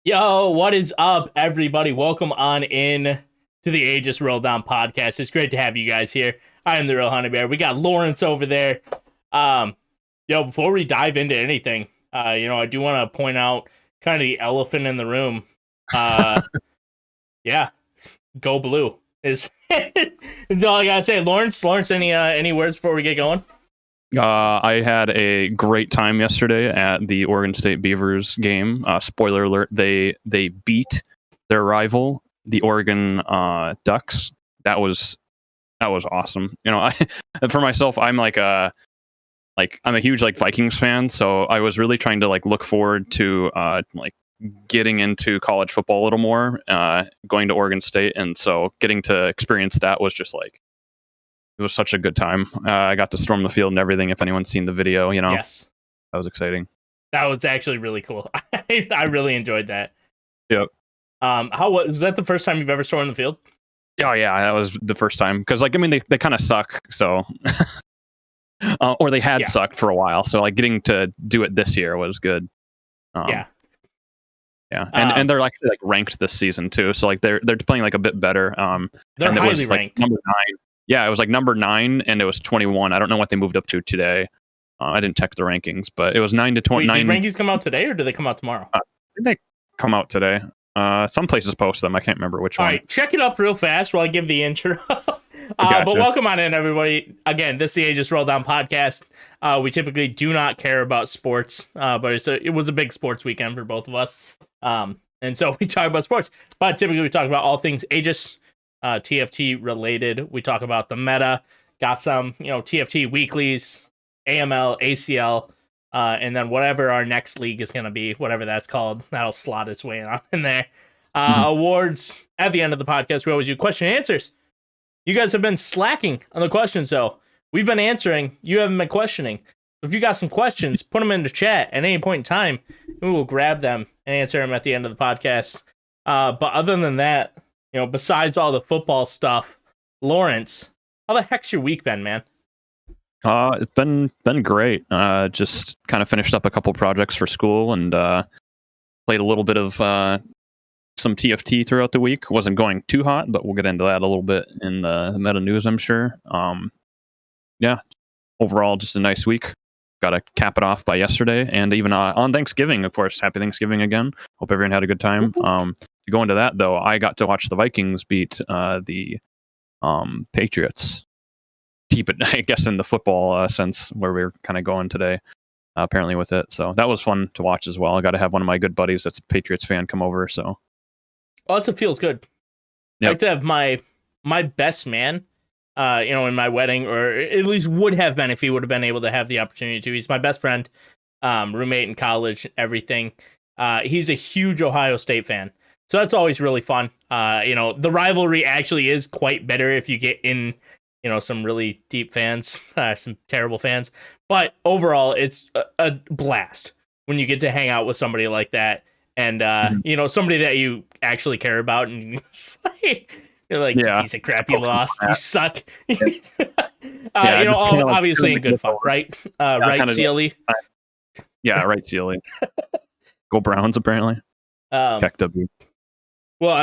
Yo, what is up, everybody? Welcome on in to the Aegis Rolldown podcast. It's great to have you guys here. I am the Real Honeybear. We got Lorence over there. Before we dive into anything, I do want to point out kind of the elephant in the room. Yeah, go blue is all I gotta say. Lorence, any words before we get going? I had a great time yesterday at the Oregon State Beavers game. Spoiler alert: they beat their rival, the Oregon Ducks. That was awesome. For myself, I'm I'm a huge Vikings fan, so I was really trying to look forward to getting into college football a little more, going to Oregon State, and so getting to experience that was just it was such a good time. I got to storm the field and everything. If anyone's seen the video, Yes, that was exciting. That was actually really cool. I really enjoyed that. Yep. How was that the first time you've ever stormed the field? Oh yeah, that was the first time because they kind of suck, so or they had sucked for a while. So getting to do it this year was good. Yeah, and they're actually ranked this season too. So they're playing a bit better. They're highly ranked. Number 9. Yeah, it was number 9, and it was 21. I don't know what they moved up to today. I didn't check the rankings, but it was 9 to 20. Did rankings come out today, or do they come out tomorrow? I think they come out today. Some places post them. I can't remember which one. All right, check it up real fast while I give the intro. But welcome on in, everybody. Again, this is the Aegis Rolldown podcast. We typically do not care about sports, but it was a big sports weekend for both of us. And so we talk about sports, but typically we talk about all things Aegis, TFT related. We talk about the meta, got some, TFT weeklies, AML, ACL, and then whatever our next league is going to be, whatever that's called, that'll slot its way on in there. Awards at the end of the podcast. We always do question and answers. You guys have been slacking on the questions, though. We've been answering. You haven't been questioning. If you got some questions, put them in the chat at any point in time. We will grab them and answer them at the end of the podcast. But other than that, besides all the football stuff, Lorence, how the heck's your week been, man? It's been great. Just kind of finished up a couple projects for school and played a little bit of some TFT throughout the week. Wasn't going too hot, but we'll get into that a little bit in the meta news, I'm sure. Overall, just a nice week. Got to cap it off by yesterday, and even on Thanksgiving, of course. Happy Thanksgiving again. Hope everyone had a good time. To go into that, though, I got to watch the Vikings beat the Patriots. Keep it, I guess, in the football sense where we're kind of going today, apparently, with it. So that was fun to watch as well. I got to have one of my good buddies that's a Patriots fan come over. So, it feels good. Yep. I like to have my best man, in my wedding, or at least would have been if he would have been able to have the opportunity to. He's my best friend, roommate in college, everything. He's a huge Ohio State fan. So that's always really fun. The rivalry actually is quite bitter if you get in, some really deep fans, some terrible fans. But overall, it's a blast when you get to hang out with somebody like that. And, somebody that you actually care about. And you're like, piece of crap, you lost. You suck. Obviously in good fun, right? Right, CLE? Yeah, right, CLE. Go Browns, apparently. Heck W. Well,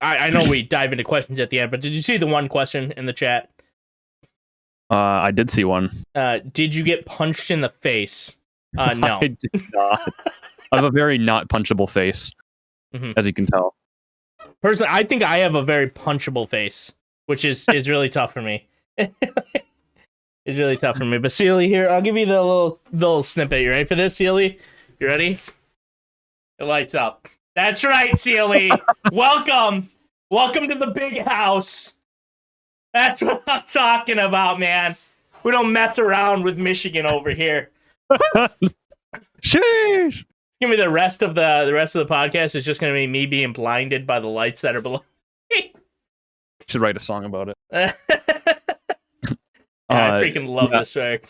I know we dive into questions at the end, but did you see the one question in the chat? I did see one. Did you get punched in the face? No. I did not. I have a very not punchable face, as you can tell. Personally, I think I have a very punchable face, which is really tough for me. It's really tough for me. But Sealy, here, I'll give you the little snippet. You ready for this, Sealy? You ready? It lights up. That's right, Sealy. Welcome to the big house. That's what I'm talking about, man. We don't mess around with Michigan over here. Sheesh. Give me the rest of the podcast is just going to be me being blinded by the lights that are below me. Should write a song about it. I freaking love this track.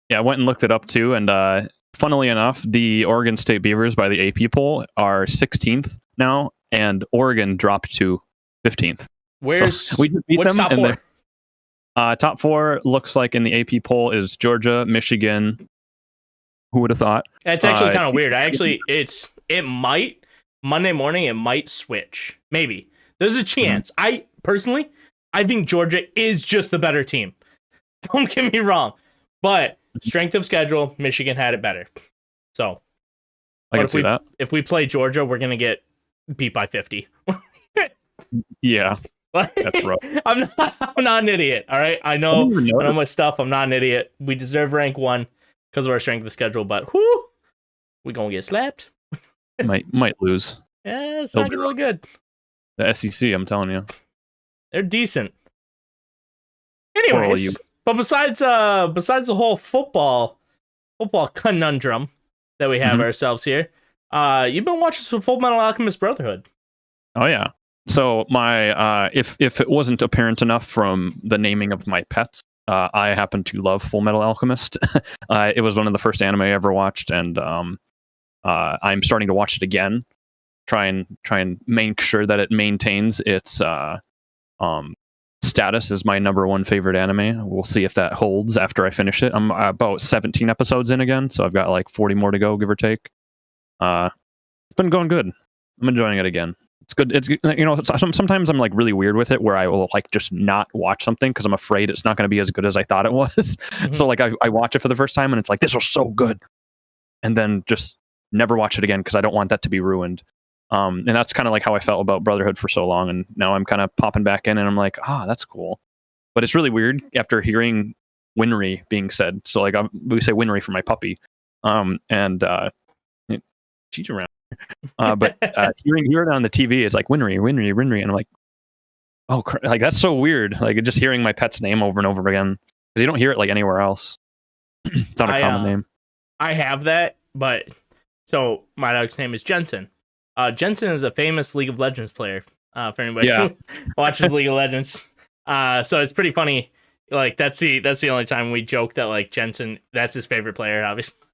Yeah, I went and looked it up too, and funnily enough, the Oregon State Beavers by the AP poll are 16th now, and Oregon dropped to 15th. Where's we just beat what's them top 4? Top 4 looks like in the AP poll is Georgia, Michigan. Who would have thought? It's actually kind of weird. It might Monday morning it might switch. Maybe. There's a chance. I think Georgia is just the better team. Don't get me wrong. But strength of schedule, Michigan had it better. So I can see that. If we play Georgia, we're going to get beat by 50. Yeah. That's rough. I'm not an idiot, all right? I know my stuff. I'm not an idiot. We deserve rank 1 because of our strength of schedule, but we going to get slapped. might lose. Yeah, it's not going to look good. The SEC, I'm telling you. They're decent. Anyways, but besides the whole football conundrum that we have ourselves here, you've been watching some Full Metal Alchemist Brotherhood. Oh yeah. So my if it wasn't apparent enough from the naming of my pets, I happen to love Full Metal Alchemist. It was one of the first anime I ever watched, and I'm starting to watch it again. Try and make sure that it maintains its status as my number 1 favorite anime. We'll see if that holds after I finish it. I'm about 17 episodes in again, so I've got like 40 more to go, give or take. It's been going good. I'm enjoying it again. It's good. It's, you know, sometimes I'm like really weird with it, where I will like just not watch something because I'm afraid it's not going to be as good as I thought it was. So like I watch it for the first time and it's like, this was so good, and then just never watch it again because I don't want that to be ruined. And that's kind of like how I felt about Brotherhood for so long, and now I'm kind of popping back in and I'm like, that's cool. But it's really weird after hearing Winry being said. So like we say Winry for my puppy, and she's around. But hearing it on the TV, it's like Winry, and I'm like, like that's so weird. Like just hearing my pet's name over and over again, because you don't hear it like anywhere else. It's not a common name. I have that, but so my dog's name is Jensen. Jensen is a famous League of Legends player. For anybody who watches League of Legends, so it's pretty funny. Like that's the only time we joke that like Jensen, that's his favorite player.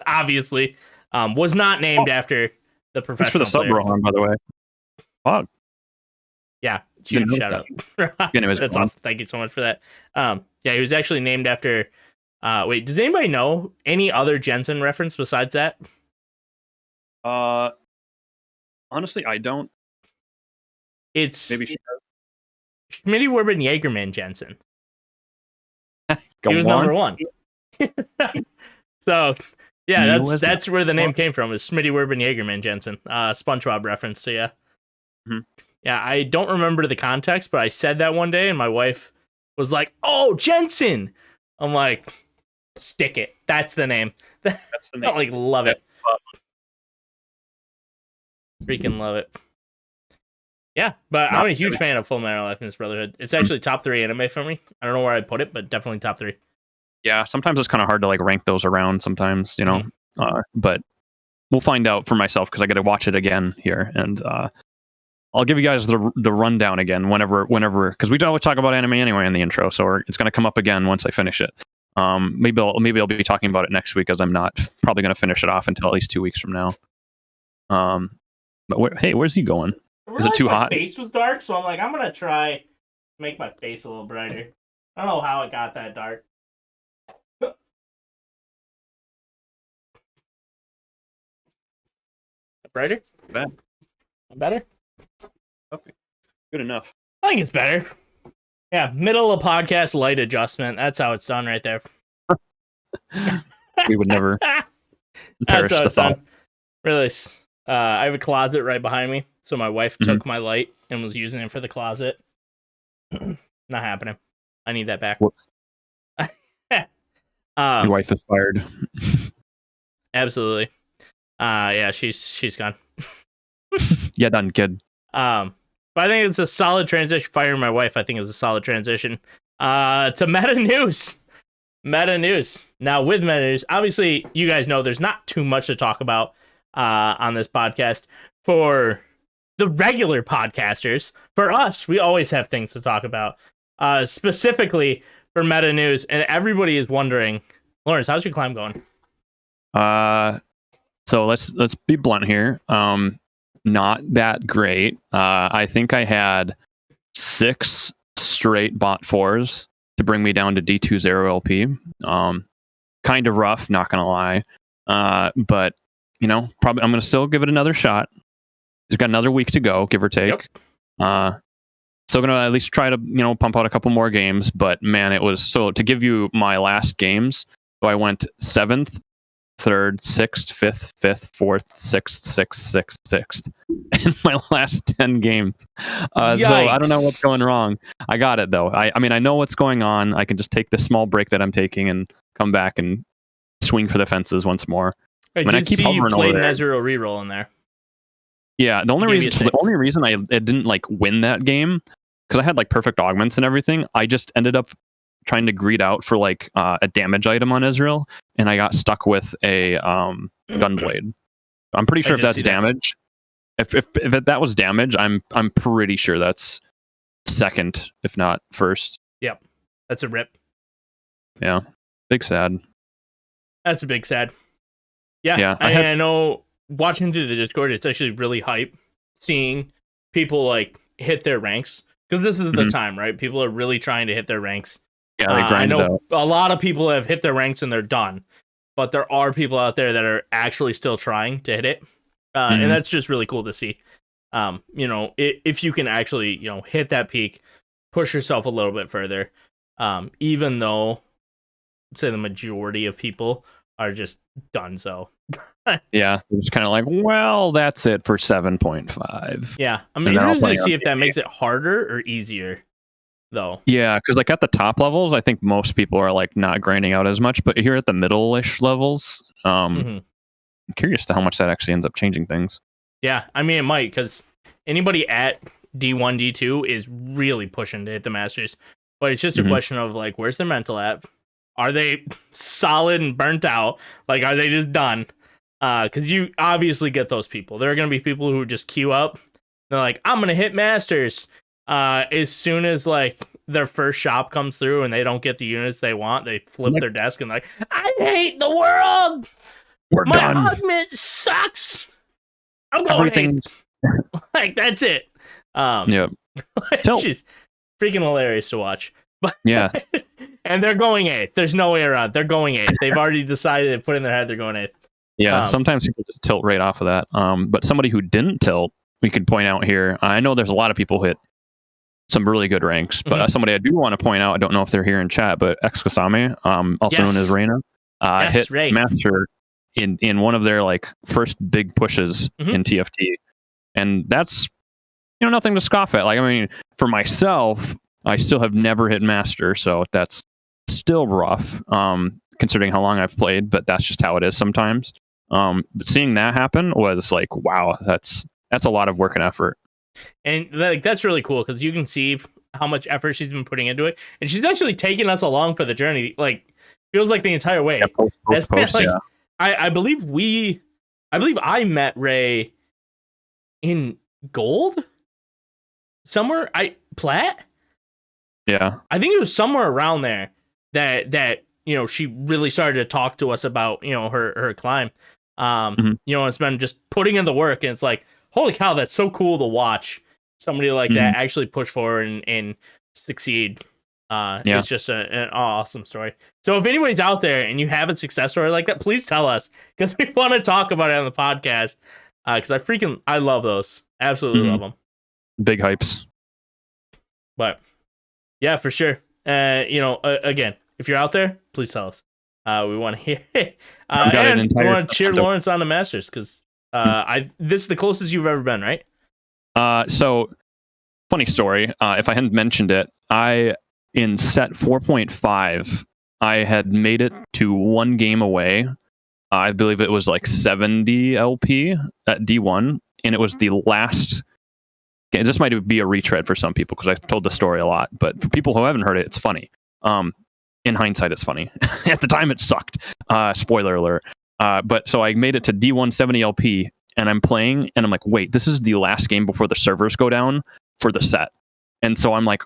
Obviously, was not named after the professional. Thanks for the sub, Rohan, by the way. Fuck. Yeah, huge shout out. Anyways, that's awesome. Thank you so much for that. Yeah, he was actually named after. Wait, does anybody know any other Jensen reference besides that? Honestly, I don't. It's maybe Schmitty Werbin Jaegerman Jensen. He was number 1. So yeah, that's where the name came from. Is Schmitty Werbin Jaegerman Jensen? SpongeBob reference. So yeah. Yeah, I don't remember the context, but I said that one day, and my wife was like, "Oh, Jensen." I'm like, "Stick it. That's the name." That's the name. I like love it. Freaking love it. Yeah, but I'm a huge fan of Full Metal Alchemist Brotherhood. It's actually top 3 anime for me. I don't know where I'd put it, but definitely top 3. Yeah, sometimes it's kind of hard to like rank those around sometimes, you know. But we'll find out for myself because I got to watch it again here, and I'll give you guys the rundown again whenever because we don't always talk about anime anyway in the intro, so it's going to come up again once I finish it. Maybe I'll be talking about it next week, as I'm not probably going to finish it off until at least 2 weeks from now. But where's he going? Is it too hot? My face was dark, so I'm like, I'm gonna try to make my face a little brighter. I don't know how it got that dark. Brighter? Better? Okay. Good enough. I think it's better. Yeah, middle of podcast light adjustment. That's how it's done right there. We would never perish the thought. Really. I have a closet right behind me, so my wife took my light and was using it for the closet. Not happening. I need that back. Whoops. Your wife is fired. Absolutely. Yeah, she's gone. Yeah, done. Good. But I think it's a solid transition. Firing my wife, I think, is a solid transition. To meta news. Meta news. Now, with meta news, obviously, you guys know there's not too much to talk about on this podcast. For the regular podcasters, for us, we always have things to talk about. Specifically for meta news, and everybody is wondering, Lawrence, how's your climb going? So let's be blunt here. Not that great. I think I had 6 straight bot 4s to bring me down to D20 LP. Kind of rough, not gonna lie. But you know, probably I'm gonna still give it another shot. He's got another week to go, give or take. Yep. Still gonna at least try to pump out a couple more games. But man, it was so. To give you my last games, so I went 7th, 3rd, 6th, 5th, 5th, 4th, 6th, 6th, 6th in my last 10 games. So I don't know what's going wrong. I got it though. I mean, I know what's going on. I can just take this small break that I'm taking and come back and swing for the fences once more. I keep see you played an Ezreal reroll in there. Yeah, the only reason I didn't like win that game, because I had like perfect augments and everything, I just ended up trying to greed out for like a damage item on Ezreal, and I got stuck with a gunblade. I'm pretty sure if that's damage, if that was damage, I'm pretty sure that's second, if not first. Yep, that's a rip. Yeah, big sad. That's a big sad. Yeah, I know. Watching through the Discord, it's actually really hype seeing people like hit their ranks, because this is the time, right? People are really trying to hit their ranks. Yeah, they grind I know out. A lot of people have hit their ranks and they're done, but there are people out there that are actually still trying to hit it, and that's just really cool to see. If you can actually hit that peak, push yourself a little bit further, even though, say, the majority of people are just done so. Yeah, it's kind of like, well, that's it for 7.5. Yeah, I'm interested to see if that makes it harder or easier, though. Yeah, because like at the top levels, I think most people are like not grinding out as much, but here at the middle-ish levels, I'm curious to how much that actually ends up changing things. Yeah, I mean, it might, because anybody at D1, D2 is really pushing to hit the Masters, but it's just a question of like, where's their mental at? Are they solid and burnt out? Like, are they just done? Because you obviously get those people. There are going to be people who just queue up. They're like, I'm going to hit Masters. As soon as like their first shop comes through and they don't get the units they want, they flip their desk and like, I hate the world. My augment sucks. I'm going like, that's it. Yeah. It's just freaking hilarious to watch. But yeah. And they're going 8th. There's no way around. They're going 8th. They've already decided to put in their head they're going 8th. Yeah, sometimes people just tilt right off of that. But somebody who didn't tilt, we could point out here. I know there's a lot of people hit some really good ranks, but somebody I do want to point out, I don't know if they're here in chat, but Excusame, also known as Reina, hit Master in one of their like first big pushes in TFT, and that's nothing to scoff at. Like, I mean, for myself, I still have never hit Master, so that's still rough, considering how long I've played, but that's just how it is sometimes. But seeing that happen was like, wow, that's a lot of work and effort. And like, that's really cool, because you can see how much effort she's been putting into it, and she's actually taken us along for the journey. Like, feels like the entire way. Yeah, I believe I met Ray in gold somewhere. Plat. Yeah, I think it was somewhere around there that she really started to talk to us about her climb. It's been just putting in the work, and it's like, holy cow, that's so cool to watch somebody like that actually push forward and succeed. It's just an awesome story. So if anybody's out there and you have a success story like that, please tell us, because we want to talk about it on the podcast. Because I love those. Absolutely love them. Big hypes. But yeah, for sure. Again, if you're out there, please tell us. We want to hear it. And we want to cheer Lorence on the Masters, because this is the closest you've ever been, right? So, funny story. If I hadn't mentioned it, in set 4.5, I had made it to one game away. I believe it was like 70 LP at D1, and it was the last game. This might be a retread for some people, because I've told the story a lot, but for people who haven't heard it, it's funny. In hindsight, it's funny. At the time, it sucked. Spoiler alert. But so I made it to D1 70 LP, and I'm playing, and I'm like, wait, this is the last game before the servers go down for the set. And so I'm like,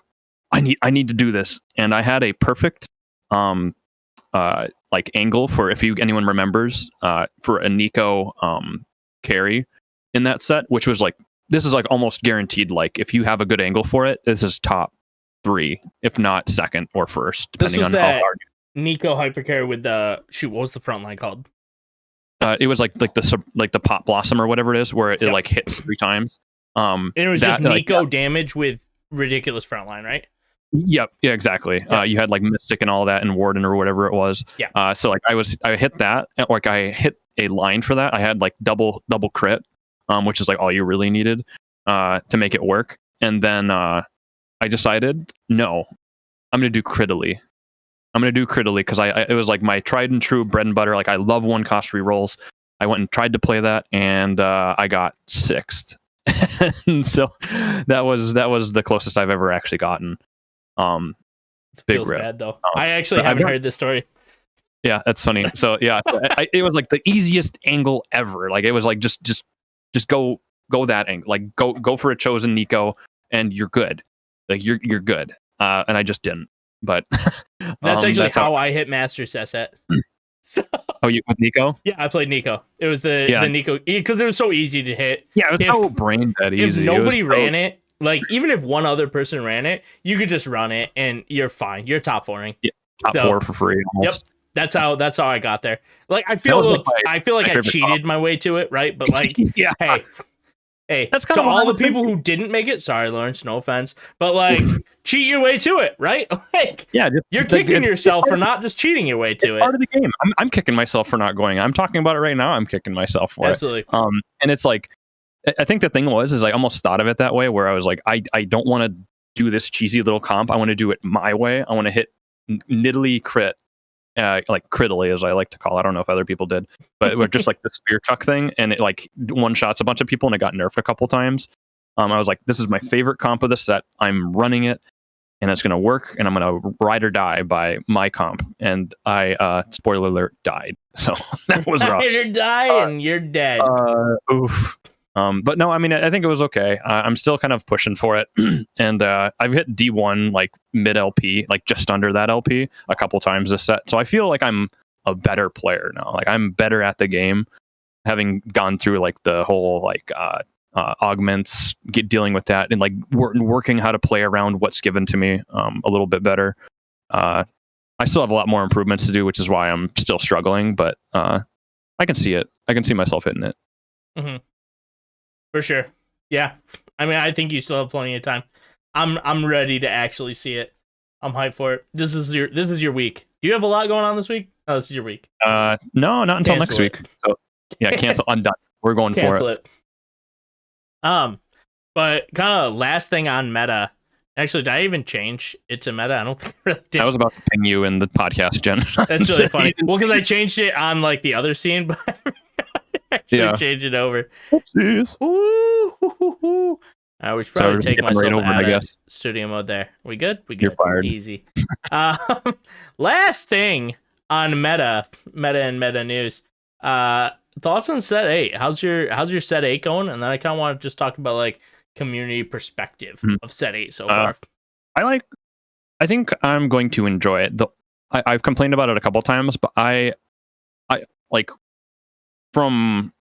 I need to do this. And I had a perfect like angle for, if anyone remembers, for a Nico carry in that set, which was like, this is like almost guaranteed. Like, if you have a good angle for it, this is top 3, if not second or first, depending on how hard. Nico hypercarry with the what was the front line called? It was like the pop blossom or whatever it is, where it like hits 3 times. And it was just Nico damage with ridiculous frontline, right? Yep. Yeah, exactly. Yep. You had like Mystic and all that, and Warden or whatever it was. Yeah. So like I hit that, like I hit a line for that. I had like double crit, which is like all you really needed to make it work. And then I decided, no, I'm gonna do crittily. Because it was like my tried and true bread and butter. Like I love 1-cost rerolls. I went and tried to play that, and I got 6th. And so that was the closest I've ever actually gotten. It feels bad though. I actually haven't heard this story. Yeah, that's funny. So yeah, it was like the easiest angle ever. Like it was like just go that angle. Like go for a chosen Nico, and you're good. Like you're good. And I just didn't. But that's actually how I hit Masters set. So, you with Nico? Yeah, I played Nico. It was the Nico because it was so easy to hit. Yeah, it was so brain dead easy. If nobody ran it, like even if one other person ran it, you could just run it and you're fine. You're top 4ing. Yeah, top 4 for free. Almost. Yep, that's how I got there. Like I feel like I cheated my way to it, right? But like, yeah. Hey, that's kind of all the people who didn't make it. Sorry, Lawrence, no offense, but like, cheat your way to it, right? Like, you're kicking yourself for not just cheating your way to it. Part of the game. I'm kicking myself for not going. I'm talking about it right now. I'm kicking myself for it. And it's like, I think the thing is I almost thought of it that way, where I was like, I don't want to do this cheesy little comp. I want to do it my way. I want to hit niddly crit. Like crittily, as I like to call it. I don't know if other people did, but it was just like the spear chuck thing, and it like one-shots a bunch of people, and it got nerfed a couple times. I was like, this is my favorite comp of the set. I'm running it, and it's going to work, and I'm going to ride or die by my comp. And I, spoiler alert, died. So that was rough. Ride or die, and you're dead. Oof. But no, I mean, I think it was okay. I'm still kind of pushing for it. And I've hit D1 like mid LP, like just under that LP a couple times this set. So I feel like I'm a better player now. Like I'm better at the game, having gone through like the whole like augments, dealing with that, and like working how to play around what's given to me a little bit better. I still have a lot more improvements to do, which is why I'm still struggling, but I can see it. I can see myself hitting it. Mm-hmm. For sure. Yeah. I mean, I think you still have plenty of time. I'm ready to actually see it. I'm hyped for it. This is your week. Do you have a lot going on this week? Oh, this is your week. No, not until next week. So, yeah, cancel. I'm done. We're going cancel for it. But kind of last thing on meta. Actually, did I even change it to meta? I don't think I really did. I was about to ping you in the podcast, Jen. That's really funny. Well, because I changed it on like the other scene, but actually change it over. Oopsies. Ooh. I should probably take myself right over, out I guess. of studio mode there. We good? You're fired. Easy. Last thing on meta and meta news. Thoughts on set 8. How's your set 8 going? And then I kind of want to just talk about like community perspective of set 8 so far. I think I'm going to enjoy it. I've complained about it a couple times, but I like, from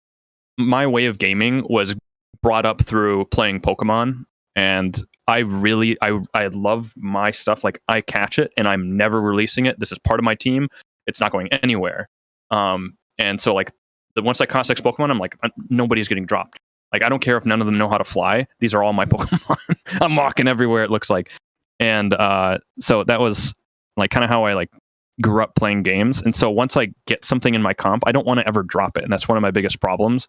my way of gaming was brought up through playing Pokemon, and I love my stuff. Like I catch it and I'm never releasing it. This is part of my team. It's not going anywhere. And so like once I caught 6 Pokemon, I'm like, nobody's getting dropped. Like I don't care if none of them know how to fly. These are all my Pokemon. I'm walking everywhere, it looks like. And so that was like kind of how I like grew up playing games. And so once I get something in my comp, I don't want to ever drop it. And that's one of my biggest problems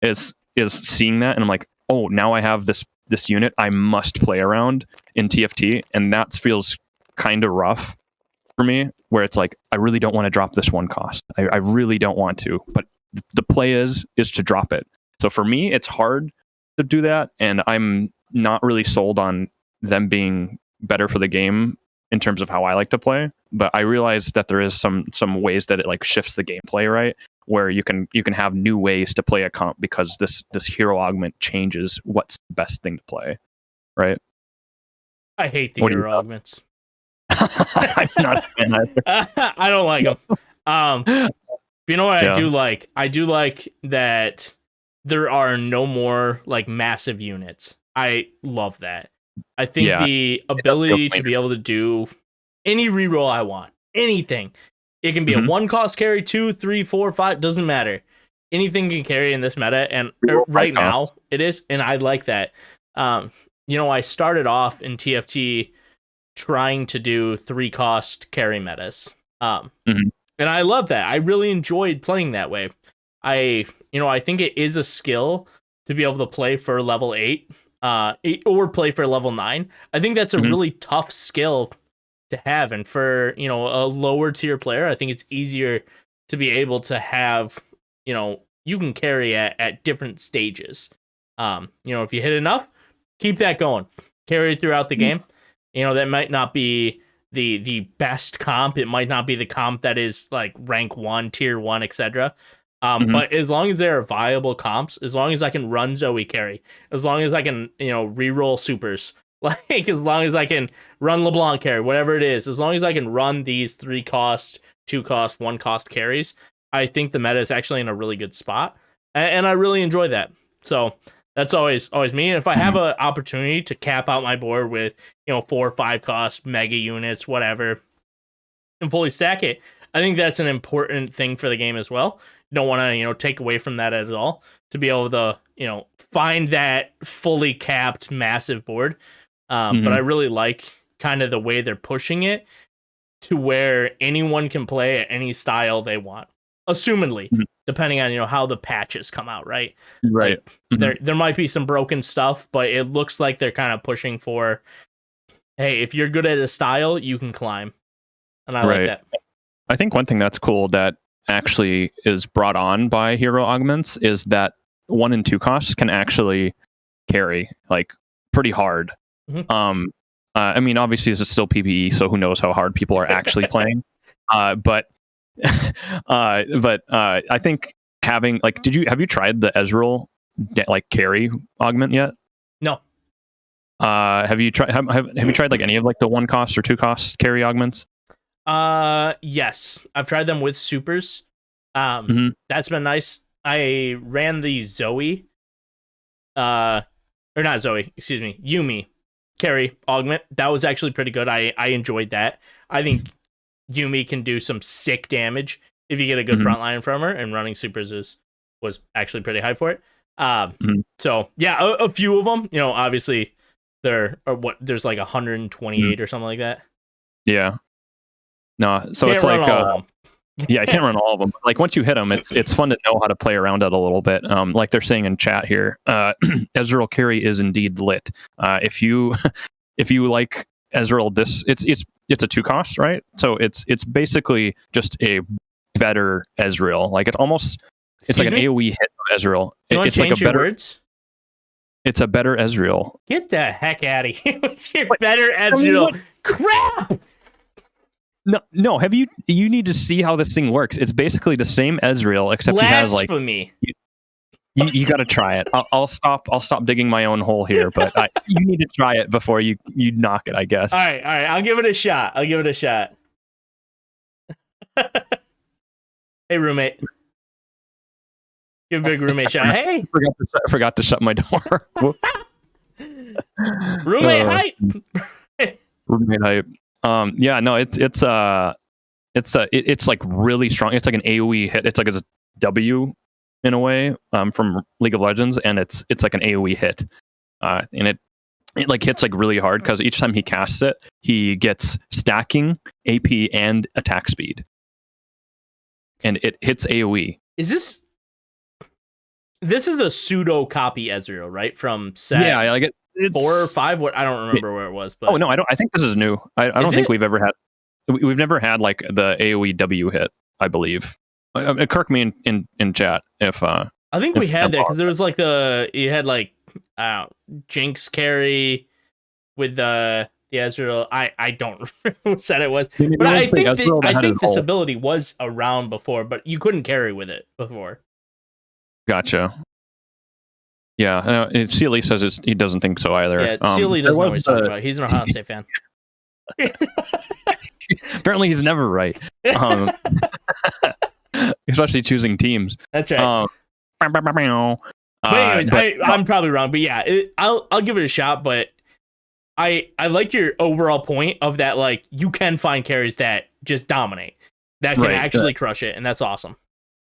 is seeing that. And I'm like, oh, now I have this unit I must play around in TFT. And that feels kind of rough for me, where it's like, I really don't want to drop this 1-cost. I really don't want to, but the play is to drop it. So for me, it's hard to do that. And I'm not really sold on them being better for the game in terms of how I like to play. But I realize that there is some ways that it like shifts the gameplay, right? Where you can have new ways to play a comp because this hero augment changes what's the best thing to play, right? I hate the hero augments. I'm not a fan either. I don't like them. You know what I do like? I do like that there are no more like massive units. I love that. I think the ability to be able to do any reroll I want, anything. It can be a 1-cost carry, 2, 3, 4, 5, doesn't matter. anything can carry in this meta, and right now it is, and I like that. I started off in TFT trying to do 3-cost carry metas. And I love that. I really enjoyed playing that way. I think it is a skill to be able to play for level 8, or play for level 9. I think that's a really tough skill to have. And for, a lower tier player, I think it's easier to be able to have, you can carry at different stages. If you hit enough, keep that going. Carry throughout the game. That might not be the best comp. It might not be the comp that is like rank 1, tier 1, etc. But as long as there are viable comps, as long as I can run Zoe carry, as long as I can, reroll supers, like as long as I can run LeBlanc carry, whatever it is, as long as I can run these 3-cost, 2-cost, 1-cost carries, I think the meta is actually in a really good spot. And I really enjoy that. So that's always me. And if I have an opportunity to cap out my board with, 4 or 5-cost mega units, whatever, and fully stack it, I think that's an important thing for the game as well. Don't want to, take away from that at all, to be able to, find that fully capped massive board. But I really like kind of the way they're pushing it to where anyone can play at any style they want, assumedly, depending on, how the patches come out, right? Right. Like, there might be some broken stuff, but it looks like they're kind of pushing for, hey, if you're good at a style, you can climb. And I like that. I think one thing that's cool that actually is brought on by hero augments is that 1 and 2 costs can actually carry like pretty hard. I mean, obviously this is still PvE, so who knows how hard people are actually playing. But I think having like, have you tried the Ezreal like carry augment yet? No. Have you tried like any of like the 1-cost or 2-cost carry augments? Yes, I've tried them with supers. That's been nice. I ran the Zoe, or not Zoe, excuse me, Yumi carry augment. That was actually pretty good. I enjoyed that. I think Yumi can do some sick damage if you get a good front line from her, and running supers was actually pretty high for it. So yeah, a few of them, obviously there's like 128 or something like that. Yeah. No, so it's like yeah, I can't run all of them. Like once you hit them, it's fun to know how to play around it a little bit. Like they're saying in chat here, Ezreal carry is indeed lit. If you like Ezreal, it's a 2-cost, right? So it's basically just a better Ezreal. Like it's like an AoE hit of Ezreal. It's like a better words. It's a better Ezreal. Get the heck out of here with your better Ezreal. Crap. No. You need to see how this thing works. It's basically the same Ezreal, except blasphemy. He has like you got to try it. I'll stop digging my own hole here, but you need to try it before you knock it, I guess. All right. I'll give it a shot. Hey, roommate. Give a big roommate shot. Hey. I forgot to shut my door. Roommate hype. Roommate hype. Yeah, no, it's like really strong. It's like an AoE hit. It's like a W in a way, from League of Legends, and it's like an AoE hit. And it like hits like really hard because each time he casts it, he gets stacking, AP, and attack speed. And it hits AoE. This is a pseudo copy Ezreal, right? From set. Yeah, like it's 4 or 5. What I don't remember where it was. But no, I don't. I think this is new. I don't think we've ever had. We've never had like the AoE W hit. I believe. Kirk me in chat if. I think we had that because there was like you had like Jinx carry with the Ezreal. I don't remember what set it was, but I think this ability was around before, but you couldn't carry with it before. Gotcha. Yeah, Sealy says he doesn't think so either. Yeah, Sealy doesn't know what he's talking about. He's an Ohio State fan. Apparently, he's never right. Especially choosing teams. That's right. I'm probably wrong, but yeah, I'll give it a shot. But I like your overall point of that. Like you can find carries that just dominate, that can actually crush it, and that's awesome.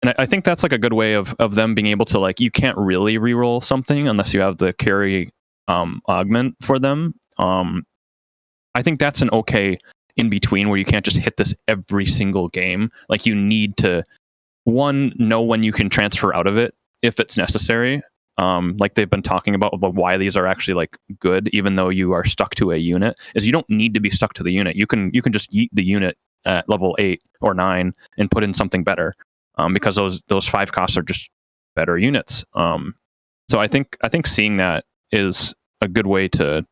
And I think that's like a good way of them being able to, like, you can't really reroll something unless you have the carry augment for them. I think that's an okay in between where you can't just hit this every single game. Like, you need to, one, know when you can transfer out of it if it's necessary. Like they've been talking about why these are actually like good, even though you are stuck to a unit, is you don't need to be stuck to the unit. You can just yeet the unit at level 8 or 9 and put in something better, because those 5 costs are just better units. So I think seeing that is a good way to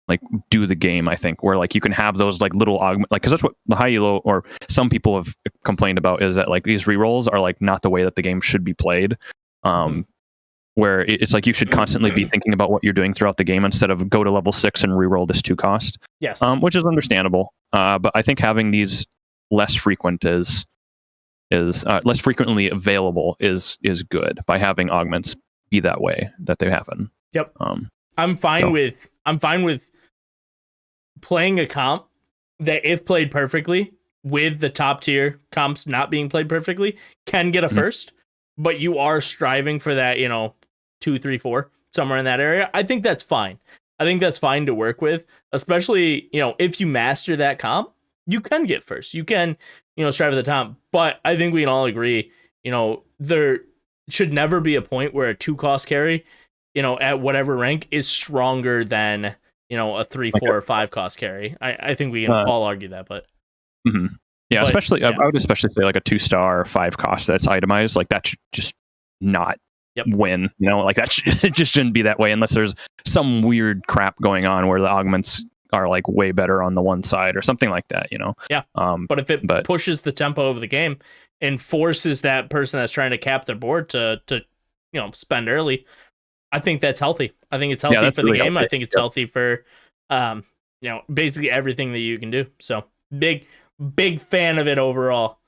like do the game. I think where like you can have those like little augment, like, because that's what the high elo or some people have complained about, is that like these rerolls are like not the way that the game should be played. Where it's like you should constantly be thinking about what you're doing throughout the game instead of go to level 6 and reroll this 2 cost. Yes. Which is understandable. But I think having these less frequent is less frequently available is good by having augments be that way that they happen. Yep. I'm fine with playing a comp that, if played perfectly, with the top tier comps not being played perfectly, can get a first, but you are striving for that, 2, 3, 4, somewhere in that area. I think that's fine. I think that's fine to work with, especially, if you master that comp, you can get first. You can, strive at the top. But I think we can all agree, there should never be a point where a 2 cost carry, at whatever rank is stronger than, a 3, 4, or 5 cost carry. I think we can all argue that, but. Yeah, but, especially, I would especially say like a 2-star or 5 cost that's itemized, like that should just not win, like that it just shouldn't be that way unless there's some weird crap going on where the augments are like way better on the one side or something like that, Yeah. But if it pushes the tempo of the game and forces that person that's trying to cap their board to spend early, I think that's healthy. I think it's healthy for the game. Healthy. I think it's healthy for basically everything that you can do. So big fan of it overall.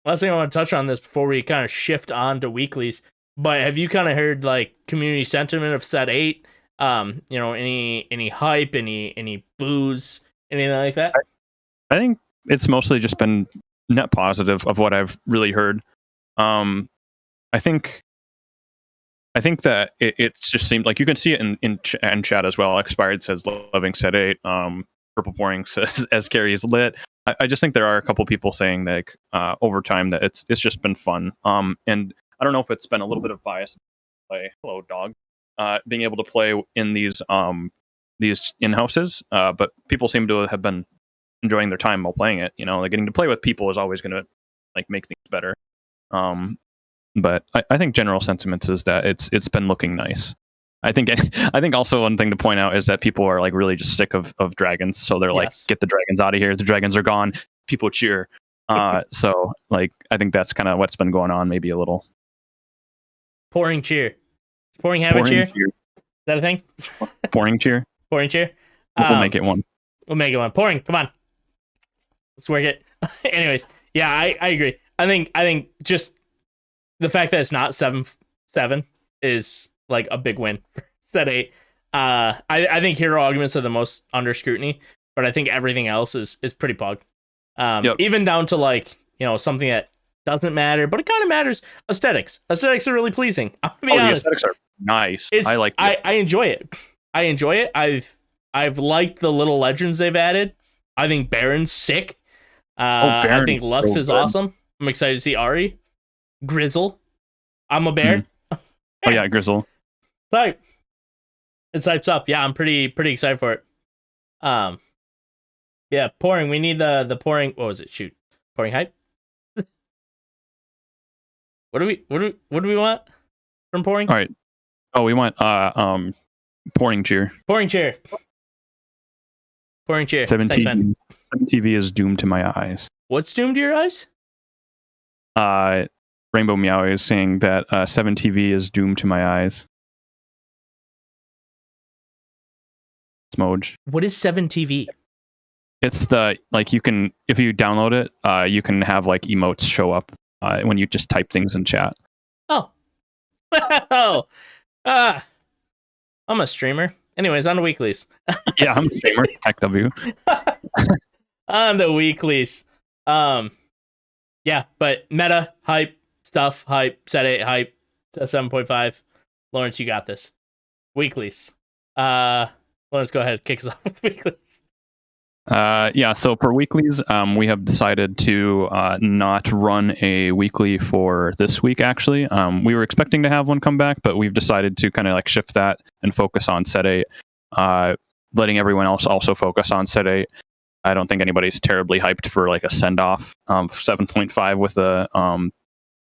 Last thing I want to touch on this before we kind of shift on to weeklies, but have you kind of heard like community sentiment of set 8? Any hype, any boos, anything like that? I think it's mostly just been net positive of what I've really heard. I think that it's just seemed like you can see it in chat as well. Expired says loving set 8. Purple Pouring says as carry is lit. I just think there are a couple people saying that over time that it's just been fun. And I don't know if it's been a little bit of bias. Hello, dog. Being able to play in these in-houses, but people seem to have been enjoying their time while playing it. Like getting to play with people is always going to like make things better. But I think general sentiments is that it's been looking nice. I think also one thing to point out is that people are like really just sick of dragons, so they're like, get the dragons out of here. The dragons are gone. People cheer. So like I think that's kind of what's been going on. Maybe a little pouring cheer. Does pouring have a cheer? Is that a thing? Pouring cheer. Pouring cheer. We'll make it one. We'll make it one. Pouring. Come on. Let's work it. Anyways, yeah, I agree. I think just the fact that it's not 7/7 is like a big win for set 8. I think hero arguments are the most under scrutiny, but I think everything else is pretty pug. Even down to like, something that doesn't matter, but it kind of matters. Aesthetics are really pleasing. I'll be honest. The aesthetics are nice. I like it. I enjoy it. I've liked the little legends they've added. I think Baron's sick. I think Lux is awesome. I'm excited to see Ari. Grizzle. I'm a bear. Oh yeah, Grizzle. Sorry. It's hyped up. Yeah, I'm pretty excited for it. Yeah, pouring. We need the pouring. What was it? Shoot. Pouring hype. What do we want from pouring? All right. Oh, we want pouring cheer. Pouring cheer. Pouring cheer. 7 TV is doomed to my eyes. What's doomed to your eyes? Rainbow Meow is saying that 7 TV is doomed to my eyes. Smoj. What is 7 TV? It's the, like, you can, if you download it, you can have like emotes show up when you just type things in chat. Oh. I'm a streamer. Anyways, on the weeklies. Yeah, I'm a streamer. Tech W. On the weeklies. yeah, but meta, hype, stuff, hype, set 8, hype, set 7.5. Lorence, you got this. Weeklies. Lorence, go ahead, kick us off with weeklies. Yeah, so for weeklies, we have decided to not run a weekly for this week, actually. We were expecting to have one come back, but we've decided to kind of like shift that and focus on set 8, letting everyone else also focus on set 8. I don't think anybody's terribly hyped for like a send-off 7.5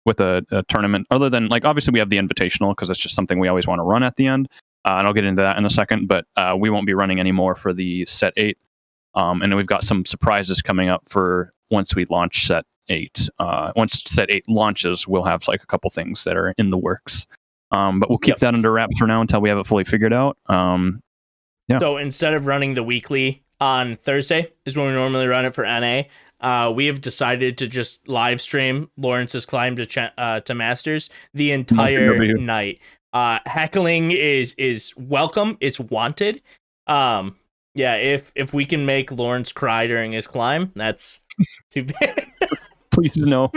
with a tournament, other than like obviously we have the invitational because it's just something we always want to run at the end, and I'll get into that in a second, but we won't be running any more for the set 8. And then we've got some surprises coming up for once we launch set 8. Once set 8 launches, we'll have like a couple things that are in the works. But we'll keep that under wraps for now until we have it fully figured out. Yeah. So instead of running the weekly on Thursday, is when we normally run it for NA, we have decided to just live stream Lawrence's climb to Masters the entire night. Heckling is welcome. It's wanted. Yeah, if we can make Lorence cry during his climb, that's too big. Please no.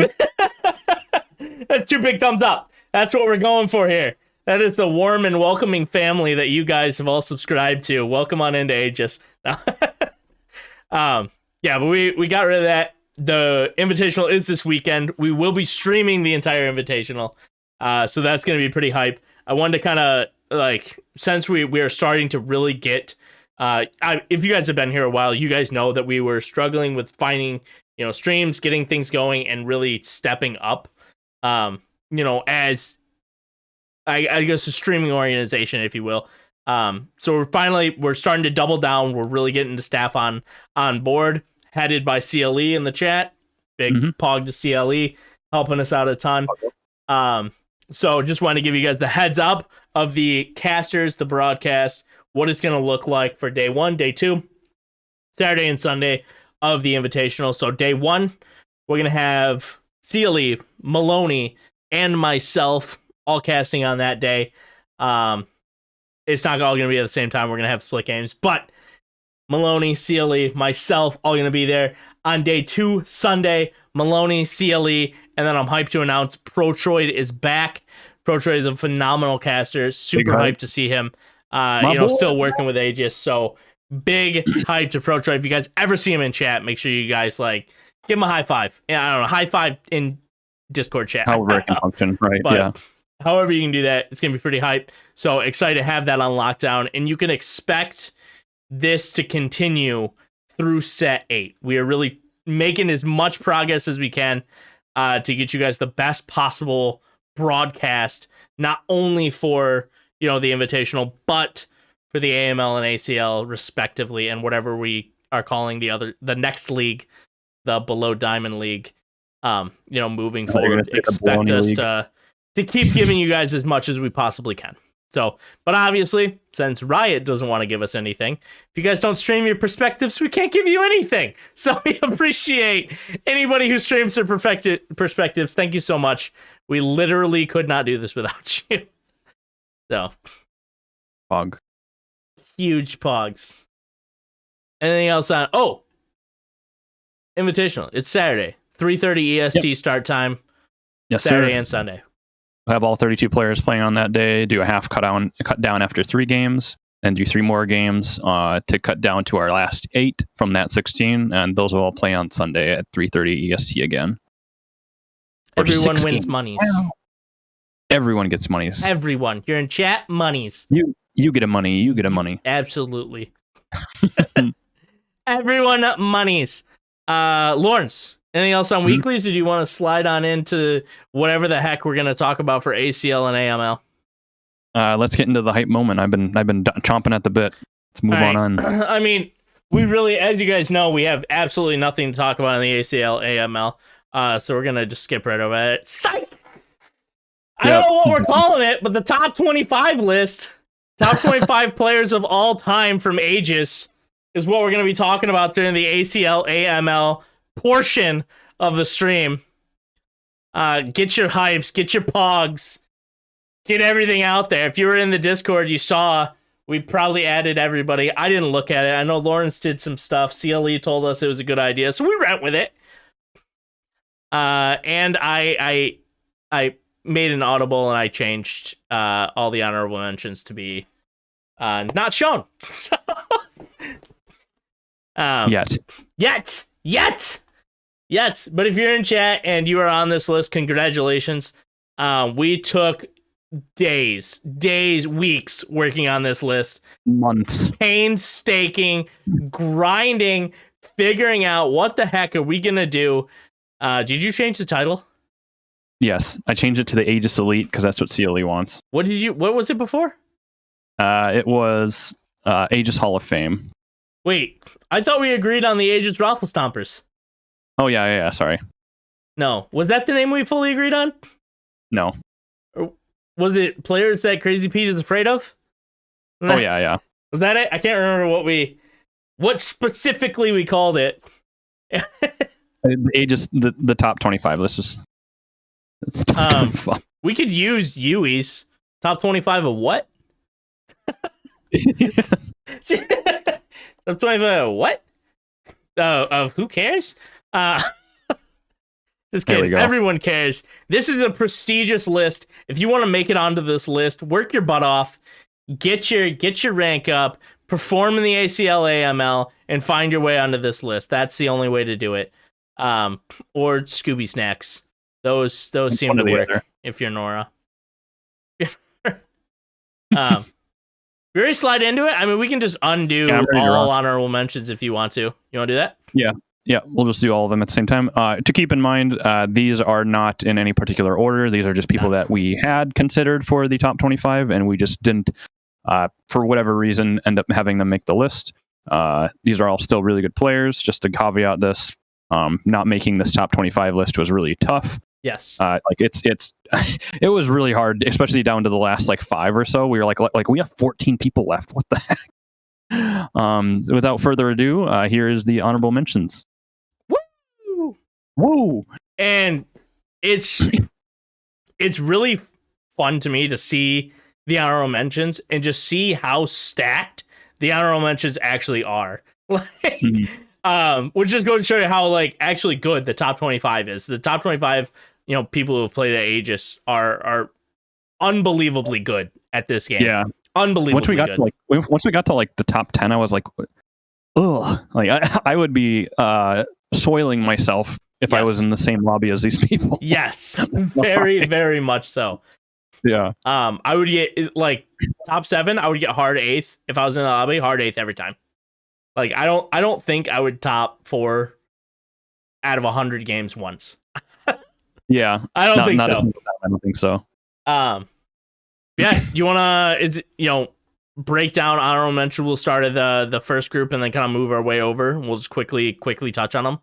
That's 2 big thumbs up. That's what we're going for here. That is the warm and welcoming family that you guys have all subscribed to. Welcome on into Aegis. Yeah, but we got rid of that. The Invitational is this weekend. We will be streaming the entire Invitational. So that's going to be pretty hype. I wanted to kind of, like, since we are starting to really get... if you guys have been here a while, you guys know that we were struggling with finding, streams, getting things going, and really stepping up, as I guess a streaming organization, if you will. So we're starting to double down. We're really getting the staff on board, headed by CLE in the chat. Big pog to CLE, helping us out a ton. So just wanted to give you guys the heads up of the casters, the broadcast, what it's going to look like for day 1, day 2, Saturday and Sunday of the Invitational. So day 1, we're going to have CLE, Maloney, and myself all casting on that day. It's not all going to be at the same time. We're going to have split games, but Maloney, CLE, myself, all going to be there. On day 2, Sunday, Maloney, CLE, and then I'm hyped to announce Protroid is back. Protroid is a phenomenal caster. Super hyped to see him. Still working with Aegis, so big hype to Protroid. If you guys ever see him in chat, make sure you guys give him a high five. Yeah, I don't know, high five in Discord chat. However it can function, right? But yeah. However you can do that, it's gonna be pretty hype. So excited to have that on lockdown, and you can expect this to continue through set 8. We are really making as much progress as we can to get you guys the best possible broadcast, not only for the Invitational, but for the AML and ACL respectively, and whatever we are calling the next league, the Below Diamond League. Moving forward, expect us to keep giving you guys as much as we possibly can. So, but obviously, since Riot doesn't want to give us anything, if you guys don't stream your perspectives, we can't give you anything. So we appreciate anybody who streams their perspectives. Thank you so much. We literally could not do this without you. So, Pog. Huge pogs. Anything else on? Oh, Invitational. It's Saturday, 3:30 EST start time. Yes, Saturday sir. and Sunday. We'll have all 32 players playing on that day. Do a half cut down after 3 games, and do 3 more games to cut down to our last 8 from that 16, and those will all play on Sunday at 3:30 EST again. Everyone wins monies. Everyone gets monies. Everyone. You're in chat, monies. You get a money. You get a money. Absolutely. Everyone monies. Lawrence, anything else on weeklies, or do you want to slide on into whatever the heck we're going to talk about for ACL and AML? Let's get into the hype moment. I've been chomping at the bit. Let's move on. I mean, we really, as you guys know, we have absolutely nothing to talk about in the ACL, AML. So we're going to just skip right over it. Psych! I don't know what we're calling it, but the top 25 list, top 25 players of all time from Aegis, is what we're going to be talking about during the ACL, AML portion of the stream. Get your hypes, get your pogs, get everything out there. If you were in the Discord, you saw we probably added everybody. I didn't look at it. I know Lawrence did some stuff. CLE told us it was a good idea, so we went with it. And I made an audible and I changed all the honorable mentions to be not shown. Yet. But if you're in chat and you are on this list, congratulations. We took days, weeks working on this list. Months. Painstaking, grinding, figuring out what the heck are we going to do. Did you change the title? Yes, I changed it to the Aegis Elite because that's what CLE wants. What was it before? It was Aegis Hall of Fame. Wait, I thought we agreed on the Aegis Raffle Stompers. Oh, yeah, sorry. No. Was that the name we fully agreed on? No. Or was it Players That Crazy Pete is Afraid of? Oh, yeah. Was that it? I can't remember what specifically we called it. Aegis, the top 25 list is... we could use Yui's top 25 of what? Top 25 of what? Of who cares? Just kidding. Everyone cares. This is a prestigious list. If you want to make it onto this list, work your butt off, get your rank up, perform in the ACL AML, and find your way onto this list. That's the only way to do it. Or Scooby Snacks. Those seem to work if you're Nora. We already slide into it. I mean, we can just undo all honorable mentions if you want to. You want to do that? Yeah, we'll just do all of them at the same time. To keep in mind, these are not in any particular order. These are just people that we had considered for the top 25, and we just didn't, for whatever reason, end up having them make the list. These are all still really good players. Just to caveat this, not making this top 25 list was really tough. Yes. It was really hard, especially down to the last 5 or so. We were like we have 14 people left. What the heck? Without further ado, here is the honorable mentions. Woo! And it's really fun to me to see the honorable mentions and just see how stacked the honorable mentions actually are. Which just goes to show you how actually good the top 25 is. The top 25, people who have played at Aegis are unbelievably good at this game. Yeah, unbelievably good. Once we got to the top 10, I was like, ugh, I would be soiling myself if I was in the same lobby as these people. Yes, very, very much so. Yeah. I would get top 7. I would get hard 8th if I was in the lobby. Hard 8th every time. I don't think I would top 4 out of 100 games once. Yeah. I don't think so. I don't think so. Yeah, you wanna break down honorable mention? We'll start at the first group and then kind of move our way over. We'll just quickly touch on them.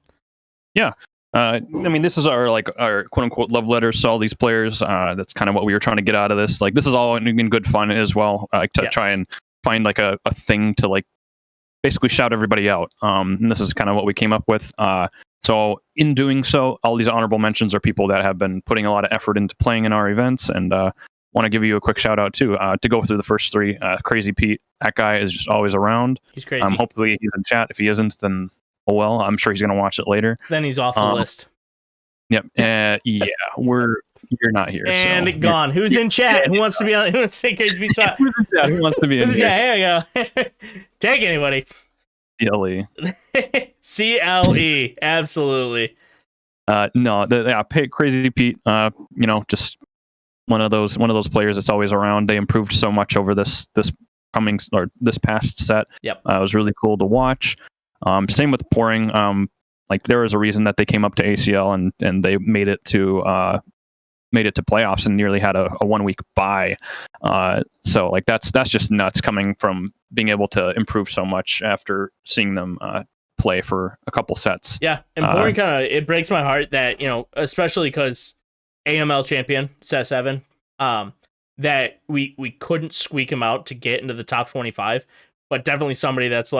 Yeah. I mean, this is our quote unquote love letters to all these players. That's kind of what we were trying to get out of this. This is all in good fun as well. Try and find a thing to basically shout everybody out. And this is kind of what we came up with. So in doing so, all these honorable mentions are people that have been putting a lot of effort into playing in our events, and want to give you a quick shout out too. To go through the first 3, Crazy Pete, that guy is just always around. He's crazy. Hopefully he's in chat. If he isn't, then oh well. I'm sure he's going to watch it later. Then he's off the list. Yep. Yeah, you're not here. And gone. Who's in chat? Who wants to be on? Who wants to take Crazy Pete's spot? Who wants to be in here? Yeah, here you go. Take anybody. CLE. CLE. Absolutely. No, Crazy Pete. Just one of those players that's always around. They improved so much over this past set. Yep. It was really cool to watch. Same with Pouring. There was a reason that they came up to ACL and they made it to playoffs and nearly had a 1 week bye. So that's just nuts coming from being able to improve so much after seeing them play for a couple sets. Yeah, and Pouring it breaks my heart that especially because AML champion set 7, that we couldn't squeak him out to get into the top 25, but definitely somebody that's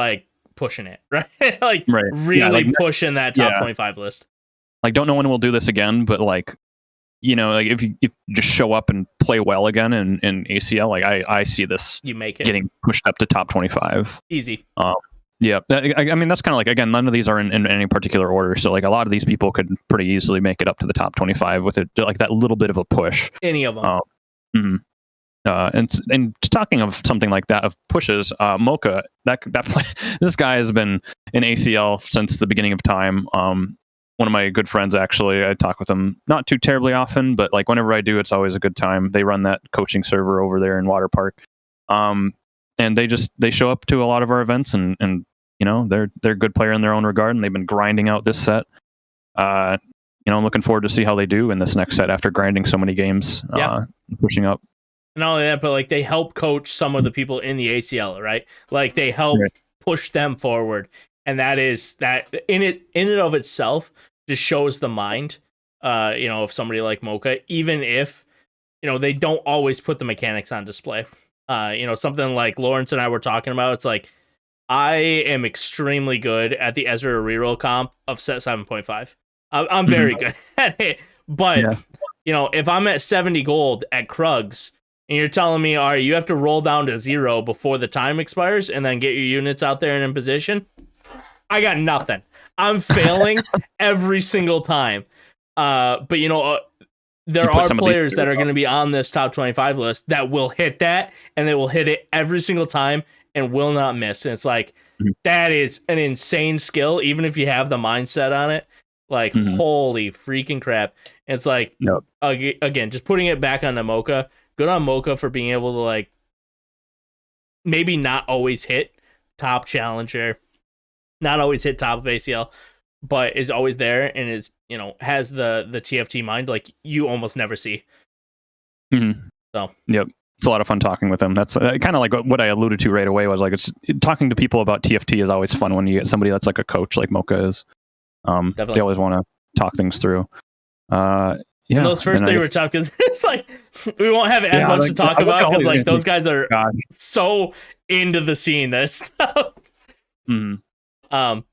pushing it, right? Really pushing that top 25 list. Don't know when we'll do this again, but if you just show up and play well again in ACL, I see this you make it getting pushed up to top 25 easy. Yeah, I mean that's kind of like, again, none of these are in any particular order, so like a lot of these people could pretty easily make it up to the top 25 with it, like that little bit of a push. Any of them. And talking of something like that, of pushes, Mocha, this guy has been in ACL since the beginning of time. One of my good friends, actually, I talk with him not too terribly often, but like whenever I do, it's always a good time. They run that coaching server over there in Water Park, and they show up to a lot of our events, and you know, they're a good player in their own regard, and they've been grinding out this set. You know, I'm looking forward to see how they do in this next set after grinding so many games, pushing up. Not only that, but like they help coach some of the people in the ACL, right? Like they help push them forward, and that in and of itself just shows the mind, you know, of somebody like Mocha, even if, you know, they don't always put the mechanics on display. You know, something like Lorence and I were talking about, it's like, I am extremely good at the Ezra reroll comp of set 7.5. I'm very good at it, but you know, if I'm at 70 gold at Krugs, and you're telling me, all right, you have to roll down to 0 before the time expires and then get your units out there and in position, I got nothing. I'm failing every single time. But, you know, there are players that are going to be on this top 25 list that will hit that, and they will hit it every single time and will not miss. And it's like, that is an insane skill, even if you have the mindset on it. Like, holy freaking crap. It's like, again, just putting it back on the Mocha. Good on Mocha for being able to, like, maybe not always hit top challenger, not always hit top of ACL, but is always there and is, you know, has the TFT mind like you almost never see. So, yep. It's a lot of fun talking with them. That's kind of like what I alluded to right away, was like, it's talking to people about TFT is always fun when you get somebody that's like a coach like Mocha is. They always want to talk things through. And those first three were tough because it's like we won't have as much to talk about because like those guys are so into the scene. That's tough.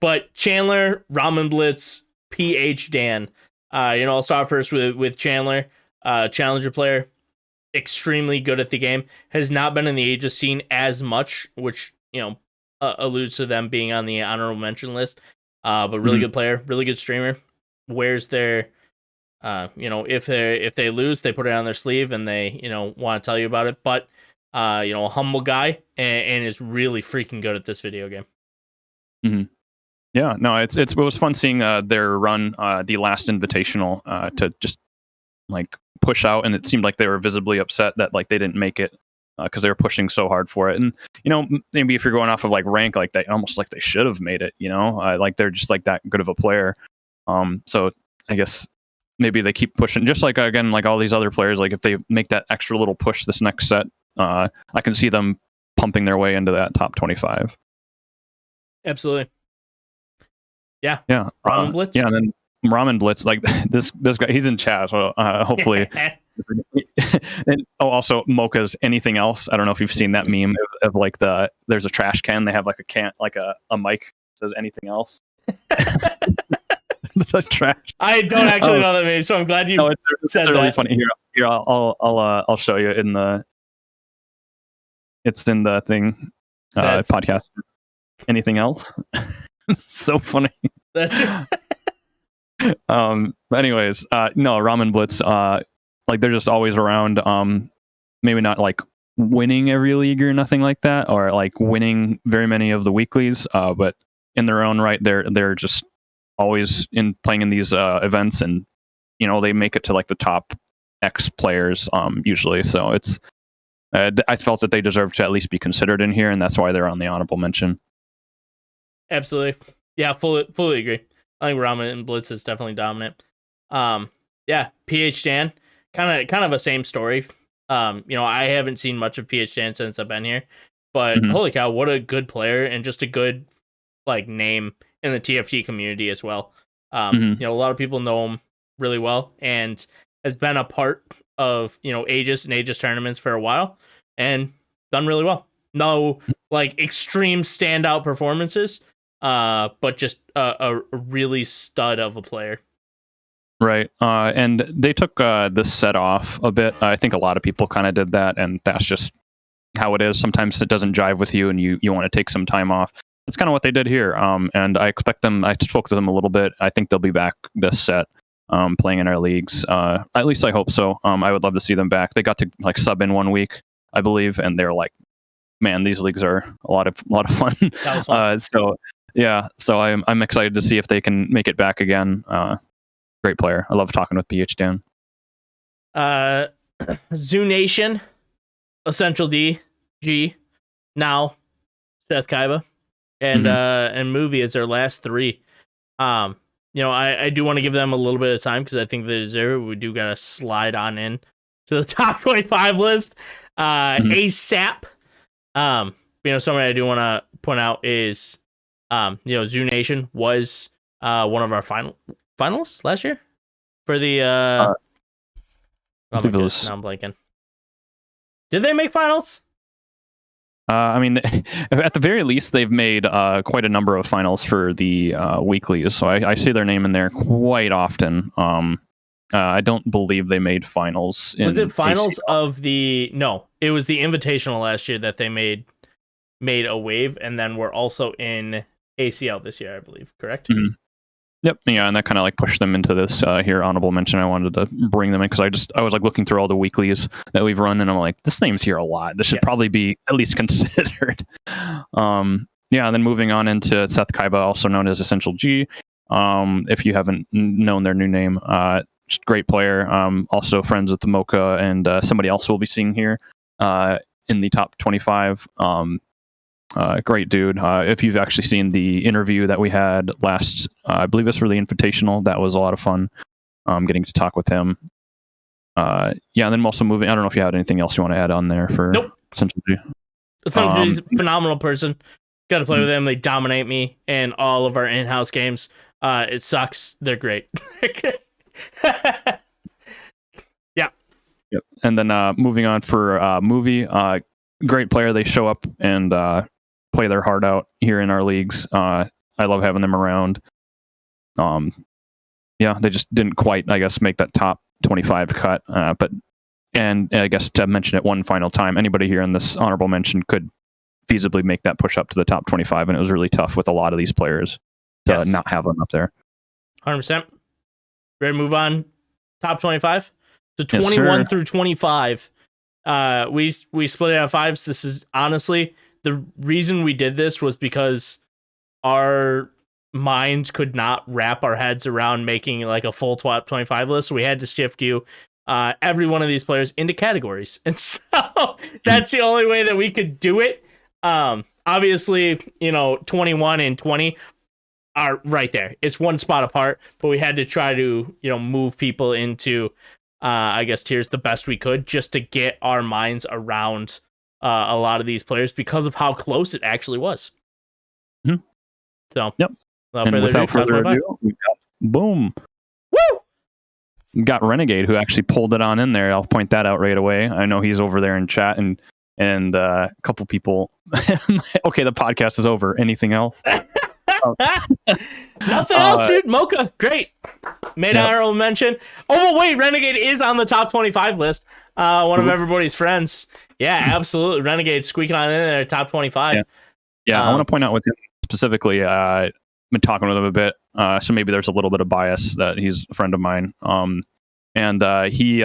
But Chandler, Ramen Blitz, PH Dan. You know, I'll start first with Chandler, challenger player, extremely good at the game. Has not been in the Aegis scene as much, which, you know, alludes to them being on the honorable mention list. But really good player, really good streamer. Wears their you know, if they lose, they put it on their sleeve and they, you know, want to tell you about it. But you know, a humble guy and is really freaking good at this video game. Yeah, no, it was fun seeing their run, the last invitational, to just like push out, and it seemed like they were visibly upset that like they didn't make it because they were pushing so hard for it. And you know, maybe if you're going off of like rank, like they almost like they should have made it. You know, like they're just like that good of a player. So I guess maybe they keep pushing, just like, again, like all these other players, like if they make that extra little push this next set, I can see them pumping their way into that top 25. Absolutely. Yeah. Ramen Blitz. And then Ramen Blitz, like this guy, he's in chat, so hopefully. And also Mocha's anything else. I don't know if you've seen that meme of like there's a trash can, they have like a mic that says anything else. The trash. I don't actually know that meme, so I'm glad you said it's really that. funny. Here, I'll show you in the. It's in the thing, podcast. Anything else? So funny. That's. But anyways, no, Ramen Blitz. Like they're just always around. Maybe not like winning every league or nothing like that, or like winning very many of the weeklies. But in their own right, they're just always playing in these events, and you know, they make it to like the top X players usually. So it's I felt that they deserve to at least be considered in here, and that's why they're on the honorable mention. Absolutely, yeah, fully agree. I think Ramen and Blitz is definitely dominant. Yeah, PH Dan, kind of a same story. You know, I haven't seen much of PH Dan since I've been here, but holy cow, what a good player and just a good like name in the TFT community as well. You know, a lot of people know him really well and has been a part of, you know, Aegis and Aegis tournaments for a while and done really well. No like extreme standout performances, but just a really stud of a player. Right. And they took this set off a bit. I think a lot of people kind of did that, and that's just how it is. Sometimes it doesn't jive with you and you want to take some time off. that's kind of what they did here. And I expect them. I spoke to them a little bit. I think they'll be back this set, playing in our leagues. At least I hope so. I would love to see them back. They got to like sub in 1 week, I believe, and they're like, man, these leagues are a lot of fun. That was fun. So I'm excited to see if they can make it back again. Great player. I love talking with PH Dan. Zoo Nation, Essential D, G, now Seth Kaiba, and Movie is their last 3. I do want to give them a little bit of time because I think they deserve it. We do gotta slide on in to the top 25 list. ASAP. Something I do want to point out is, Zoo Nation was one of our finalists last year for the. Now I'm blanking. Did they make finals? I mean, at the very least, they've made quite a number of finals for the weeklies, so I see their name in there quite often. I don't believe they made finals. Was it finals of the? No, it was the Invitational last year that they made a wave, and then we're also in ACL this year, I believe. Correct? Mm-hmm. Yep. Yeah, and that kind of like pushed them into this here honorable mention. I wanted to bring them in because I was like looking through all the weeklies that we've run, and I'm like, this name's here a lot. This should probably be at least considered. And then moving on into Seth Kaiba, also known as Essential G. If you haven't known their new name, just great player. Also friends with the Mocha and somebody else we'll be seeing here in the top 25. Great dude. If you've actually seen the interview that we had last, I believe it's for the Invitational, that was a lot of fun. Getting to talk with him. And then also moving. I don't know if you had anything else you want to add on there for Essential G. Essential G's a phenomenal person. Got to play with them. They dominate me in all of our in-house games. It sucks. They're great. Yeah. Yep. And then moving on for Movie. Great player. They show up and play their heart out here in our leagues. I love having them around. They just didn't quite, I guess, make that top 25 cut. And I guess to mention it one final time, anybody here in this honorable mention could feasibly make that push up to the top 25, and it was really tough with a lot of these players to not have them up there. 100%. Ready to move on? Top 25? So 21 through 25. We split it out 5s. This is honestly the reason we did this was because our minds could not wrap our heads around making like a full top 25 list. So we had to shift you every one of these players into categories. And so that's the only way that we could do it. Obviously, 21 and 20 are right there. It's one spot apart, but we had to try to, move people into I guess tiers the best we could just to get our minds around a lot of these players because of how close it actually was. Mm-hmm. So, without further ado, we got boom. Woo! We got Renegade, who actually pulled it on in there. I'll point that out right away. I know he's over there in chat and a couple people. Okay, the podcast is over. Anything else? Nothing else, dude. Mocha, great. Made an honorable mention. Oh, wait, Renegade is on the top 25 list. One of everybody's friends. Yeah, absolutely. Renegade squeaking on in there, top 25. Yeah, I want to point out with him specifically, I've been talking with him a bit, so maybe there's a little bit of bias that he's a friend of mine. He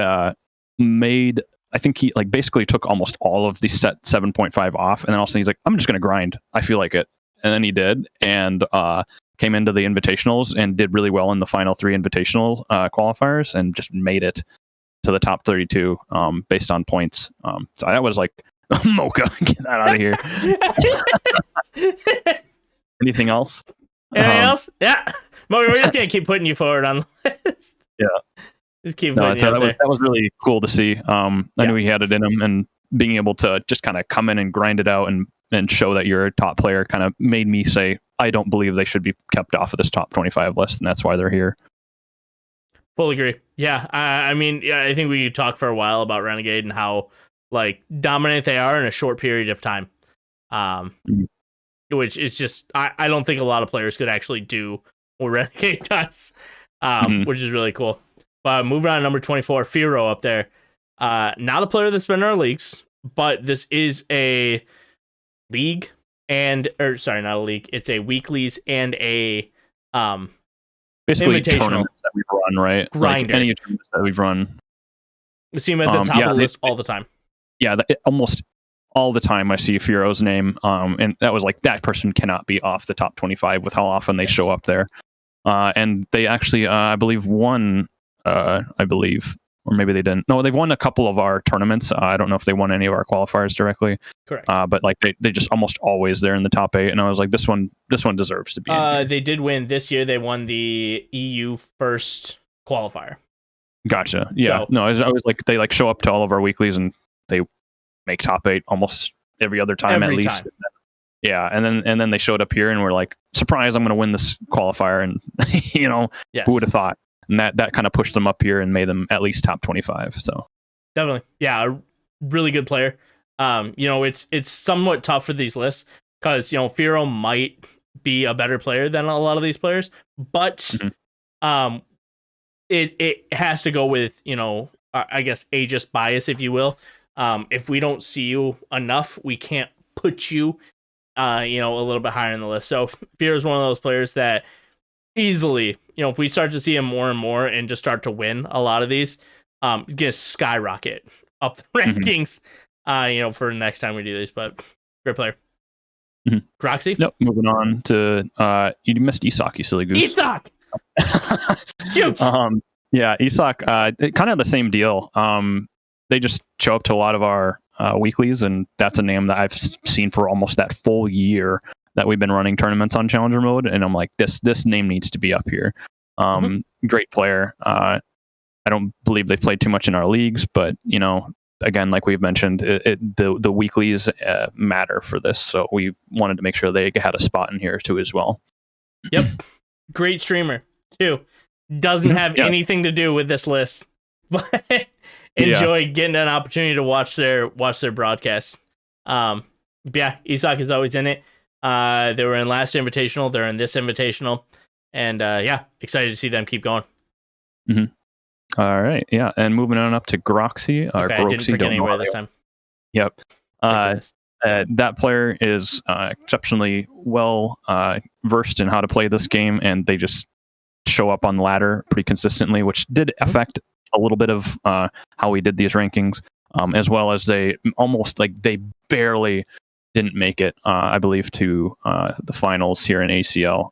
made, I think he like basically took almost all of the set 7.5 off, and then also he's like, I'm just going to grind. I feel like it. And then he did, and came into the invitationals and did really well in the final 3 invitational qualifiers, and just made it to the top 32 based on points. So that was like, Mocha, get that out of here. Anything else? Anything else? Yeah. Mocha, we're just going to keep putting you forward on the list. Yeah. Just keep putting you out there. That was really cool to see. I knew he had it in him, and being able to just kind of come in and grind it out and show that you're a top player kind of made me say, I don't believe they should be kept off of this top 25 list, and that's why they're here. Fully agree. Yeah. I think we could talk for a while about Renegade and how like dominant they are in a short period of time. Which is just, I don't think a lot of players could actually do what Renegade does, which is really cool. But moving on to number 24, Firo up there. Not a player that's been in our leagues, but this is a league not a league. It's a weeklies and a basically invitational tournaments that we've run, right? grinder. Like any tournaments that we've run. We see him at the top of the list all the time. Yeah, almost all the time I see Firo's name, and that was like, that person cannot be off the top 25 with how often they show up there. And they actually, I believe, won, or maybe they didn't. No, they've won a couple of our tournaments. I don't know if they won any of our qualifiers directly. Correct. But like they just almost always there in the top 8, and I was like, this one deserves to be in here. They did win this year. They won the EU first qualifier. Gotcha. Yeah. So, no, I was like, they like show up to all of our weeklies and they make top 8 almost every other time at least. Yeah, and then they showed up here and we're like, surprise, I'm going to win this qualifier, and yes. Who would have thought? And that kind of pushed them up here and made them at least top 25. So definitely, yeah, a really good player. It's somewhat tough for these lists because Firo might be a better player than a lot of these players, but it has to go with I guess ageist bias, if you will. If we don't see you enough, we can't put you a little bit higher in the list. So Fear is one of those players that easily, if we start to see him more and more and just start to win a lot of these, gonna skyrocket up the rankings, for the next time we do these. But great player. Groxy? Nope. Moving on to you missed Isak, you silly goose. Isak! Shoot! Yeah, Isak, kind of the same deal. They just show up to a lot of our weeklies, and that's a name that I've seen for almost that full year that we've been running tournaments on Challenger mode, and I'm like, this name needs to be up here. Great player. I don't believe they've played too much in our leagues, but again, like we've mentioned, the weeklies matter for this, so we wanted to make sure they had a spot in here too as well. Yep, great streamer too. Doesn't have anything to do with this list, but enjoy getting an opportunity to watch their broadcasts. Yeah, Isak is always in it. They were in last invitational. They're in this invitational, and excited to see them keep going. All right, yeah, and moving on up to Groxy. I didn't forget anywhere this time. Yep. That player is exceptionally well versed in how to play this game, and they just show up on the ladder pretty consistently, which did affect a little bit of how we did these rankings, as well as they barely didn't make it, I believe, to the finals here in ACL,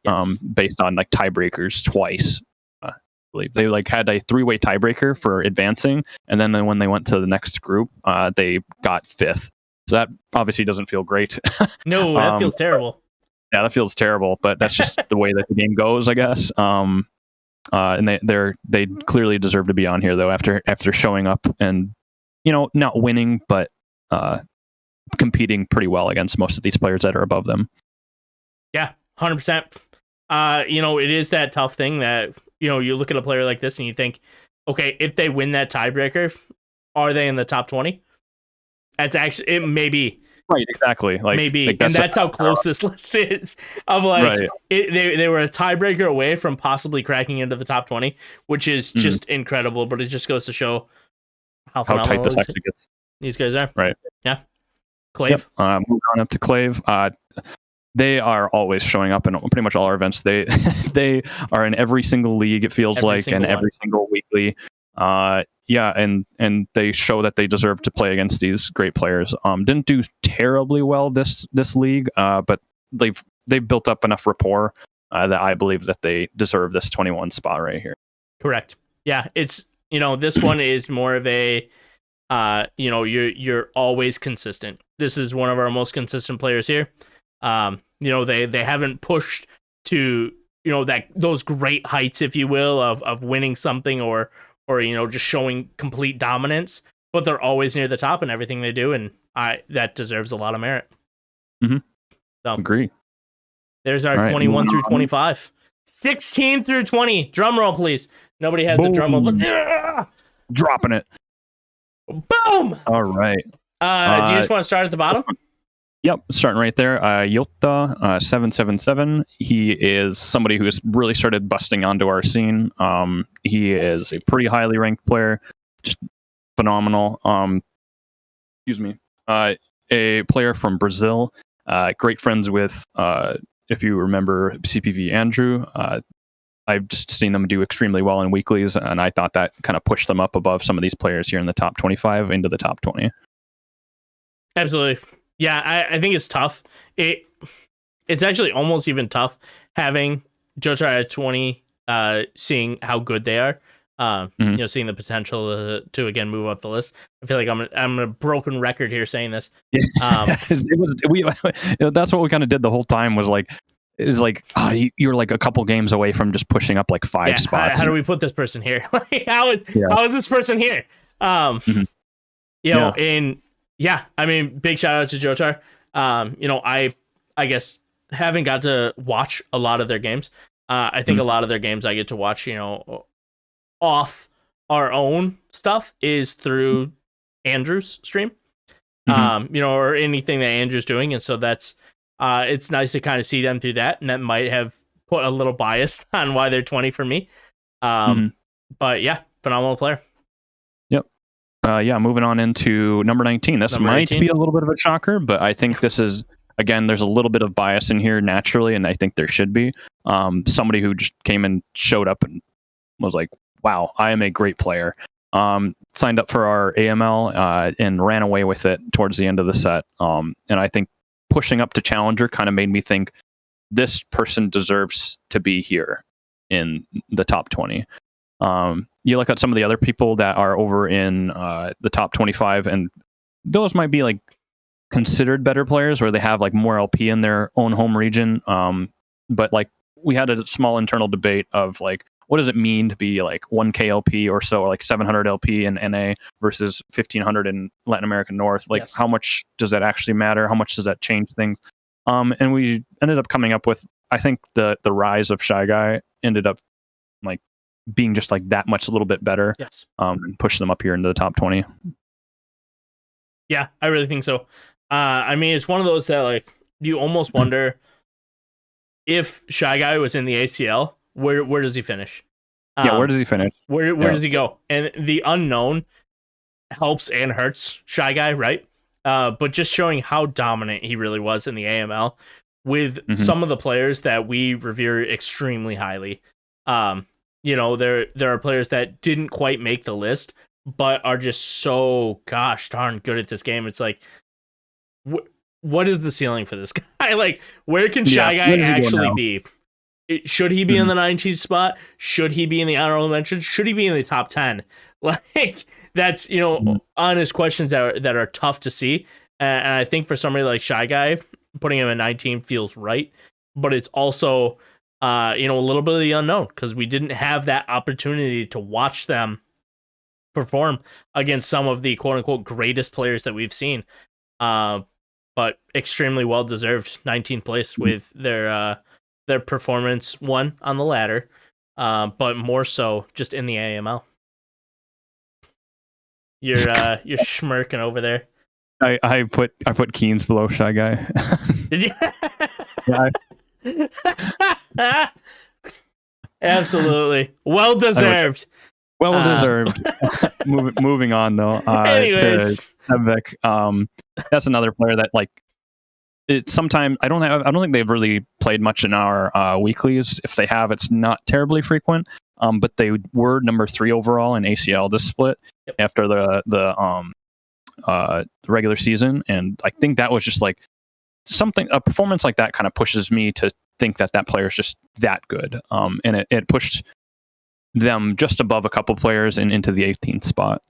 based on like tiebreakers twice. I believe they had a 3-way tiebreaker for advancing, and then when they went to the next group, they got 5th. So that obviously doesn't feel great. No, that feels terrible. Yeah, that feels terrible, but that's just the way that the game goes, I guess. And they clearly deserve to be on here though, after showing up and not winning, but competing pretty well against most of these players that are above them. Yeah, 100%. It is that tough thing that you look at a player like this and you think, okay, if they win that tiebreaker, are they in the top 20? As actually, it may be. Right, exactly. Maybe, and that's how close this list is. Of they were a tiebreaker away from possibly cracking into the top 20, which is just incredible. But it just goes to show how tight this actually gets. These guys are. Right. Yeah. Clave. Yep. Moving on up to Clave. They are always showing up in pretty much all our events. They are in every single league, it feels and every single weekly. And they show that they deserve to play against these great players. Didn't do terribly well this league, but they've built up enough rapport that I believe that they deserve this 21 spot right here. Correct. Yeah, it's this one is more of a you're always consistent. This is one of our most consistent players here. They haven't pushed to those great heights, if you will, of winning something or just showing complete dominance, but they're always near the top in everything they do, and that deserves a lot of merit. So, agree. There's our 21 through 25. 16 through 20. Drum roll, please. Nobody has the drum roll, but dropping it. Boom. All right. Do you just want to start at the bottom? Yep, starting right there. Yota 777. He is somebody who has really started busting onto our scene. He is a pretty highly ranked player, just phenomenal. A player from Brazil. Great friends with, if you remember, CPV Andrew. I've just seen them do extremely well in weeklies, and I thought that kind of pushed them up above some of these players here in the top 25 into the top 20. Absolutely. Yeah, I think it's tough. It's actually almost even tough having JoJo at 20, seeing how good they are. Seeing the potential to again move up the list. I feel like I'm a broken record here saying this. That's what we kind of did the whole time. You're like a couple games away from just pushing up like 5 spots. How do we put this person here? How is this person here? I mean, big shout out to Jotar. I guess haven't got to watch a lot of their games. I think a lot of their games I get to watch, off our own stuff is through Andrew's stream, or anything that Andrew's doing. And so that's, it's nice to kind of see them through that. And that might have put a little bias on why they're 20 for me. But yeah, phenomenal player. Yep. Moving on into number 19. This might be a little bit of a shocker, but I think this is, again, there's a little bit of bias in here naturally, and I think there should be. Somebody who just came and showed up and was like, wow, I am a great player. Signed up for our AML and ran away with it towards the end of the set. And I think pushing up to Challenger kind of made me think this person deserves to be here in the top 20. You look at some of the other people that are over in the top 25, and those might be like considered better players where they have like more LP in their own home region. But like we had a small internal debate of like, what does it mean to be like 1K LP or so, or like 700 LP in NA versus 1500 in Latin America North? Like, how much does that actually matter? How much does that change things? And we ended up coming up with, I think the rise of Shy Guy ended up like being just like that much a little bit better. Yes. And push them up here into the top 20. Yeah, I really think so. I mean, it's one of those that like you almost wonder if Shy Guy was in the ACL, where does he finish? Where does he finish? Where does he go? And the unknown helps and hurts Shy Guy, right? But just showing how dominant he really was in the AML with some of the players that we revere extremely highly. There are players that didn't quite make the list, but are just so gosh darn good at this game. It's like, what is the ceiling for this guy? Like, where can Shy Guy actually be? Should he be in the 19th spot? Should he be in the honorable mentions? Should he be in the top 10? Like, that's, honest questions that are tough to see. And I think for somebody like Shy Guy, putting him at 19 feels right. But it's also, a little bit of the unknown because we didn't have that opportunity to watch them perform against some of the quote unquote greatest players that we've seen. But extremely well deserved 19th place with their performance one on the ladder, but more so just in the AML. You're schmirking over there. I put Keens below Shy Guy. Did you? Absolutely. Well deserved. Moving on though. Anyways. To Sebvik. That's another player that like it's sometimes I don't think they've really played much in our weeklies. If they have, it's not terribly frequent. But they were number 3 overall in ACL this split after the regular season, and I think that was just like a performance like that kind of pushes me to think that player is just that good. And it pushed them just above a couple players and into the 18th spot.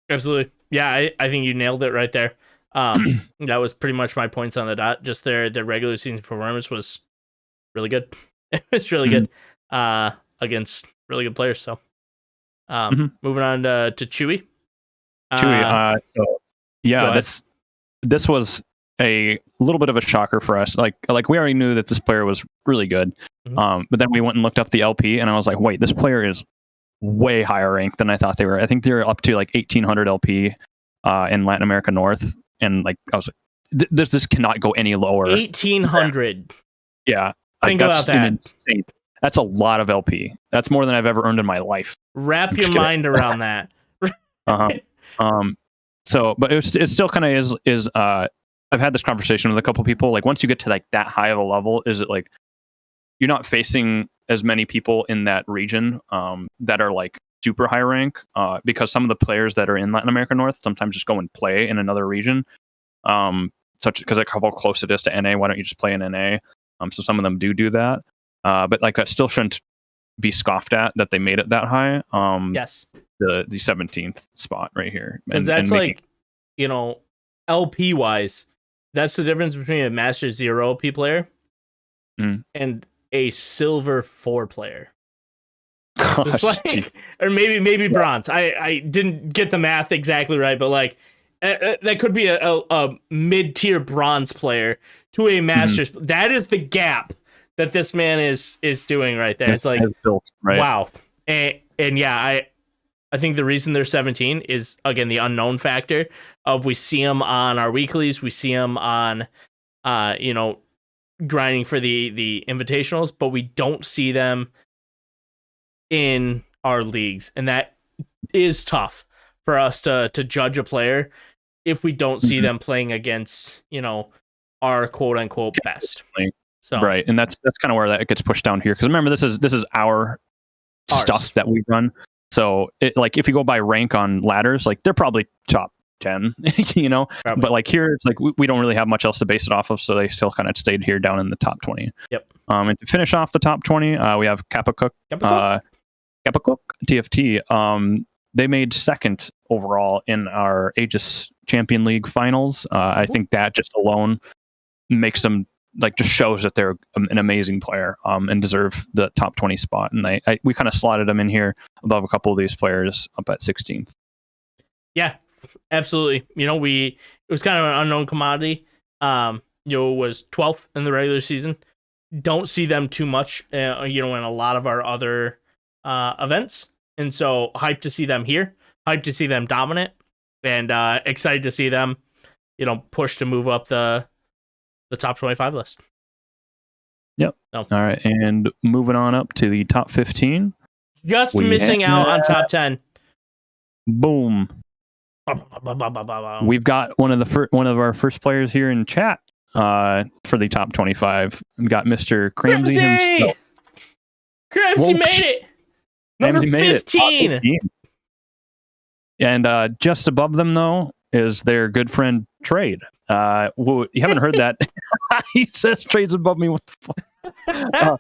Absolutely. Yeah, I think you nailed it right there. That was pretty much my points on the dot. Just their regular season performance was really good. It was really good against really good players. So moving on to Chewy. This was a little bit of a shocker for us. Like we already knew that this player was really good. But then we went and looked up the LP, and I was like, wait, this player is way higher ranked than I thought they were. I think they were up to like 1800 LP in Latin America North, and like I was like, this cannot go any lower. 1800. Yeah, think about that. Insane. That's a lot of LP. That's more than I've ever earned in my life. Wrap your mind around that. So, but it still kind of is I've had this conversation with a couple people. Like once you get to like that high of a level, is it like you're not facing as many people in that region that are like super high rank because some of the players that are in Latin America North sometimes just go and play in another region. Such because like how close it is to NA, why don't you just play in NA? So some of them do that, but like that still shouldn't be scoffed at that they made it that high. Yes, the 17th spot right here, because that's like LP wise, that's the difference between a Master 0 LP player and a Silver 4 player. Gosh, just like, or maybe bronze. I didn't get the math exactly right, but like that could be a mid-tier bronze player to a Masters. That is the gap that this man is doing right there. It's like built, right? Wow. And yeah, I think the reason they're 17 is, again, the unknown factor of we see them on our weeklies, we see them on grinding for the invitationals, but we don't see them in our leagues, and that is tough for us to judge a player if we don't see them playing against our quote unquote best. So right, and that's kind of where that gets pushed down here, because remember this is our stuff that we run. So like if you go by rank on ladders, like they're probably top 10, probably. But like here it's like we don't really have much else to base it off of, so they still kind of stayed here down in the top 20. Yep. And to finish off the top 20, we have Kappa Cook TFT. They made second overall in our Aegis Champion League finals. I think that just alone makes them like just shows that they're an amazing player and deserve the top 20 spot. And we kind of slotted them in here above a couple of these players up at 16th. Yeah, absolutely. It was kind of an unknown commodity. Was 12th in the regular season. Don't see them too much, in a lot of our other events. And so hyped to see them here, hyped to see them dominant, and excited to see them, push to move up the top 25 list. Yep. So. All right. And moving on up to the top 15. Just missing out on top 10. Boom. We've got one of our first players here in chat for the top 25. We've got Mr. Cramsey himself. Cramsey made it. Number 15. And just above them, though, is their good friend Trade. You haven't heard that. He says Trade's above me. What the fuck?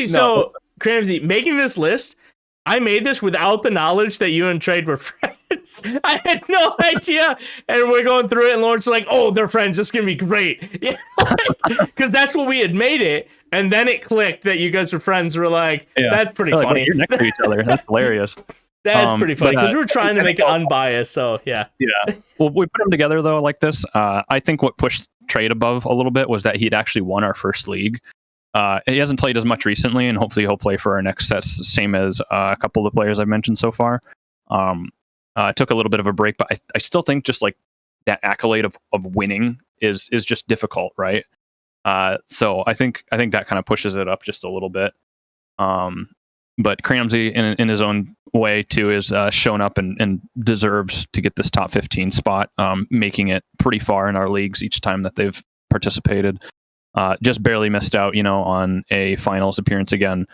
So Cramsey, making this list, I made this without the knowledge that you and Trade were friends. I had no idea. And we're going through it, and Lawrence is like, oh, they're friends. This is going to be great. Because that's what we had made it. And then it clicked that you guys were friends. We're like, that's pretty funny. Like, you're next to each other. That's hilarious. That's pretty funny because we're trying to make it unbiased. So yeah. Well, we put them together though like this. I think what pushed Trade above a little bit was that he'd actually won our first league. He hasn't played as much recently, and hopefully he'll play for our next sets, same as a couple of the players I've mentioned so far. Took a little bit of a break, but I still think just like that accolade of winning is just difficult, right? So I think that kind of pushes it up just a little bit. But Cramsey, in his own way, too, is shown up and deserves to get this top 15 spot, making it pretty far in our leagues each time that they've participated. Just barely missed out, on a finals appearance again.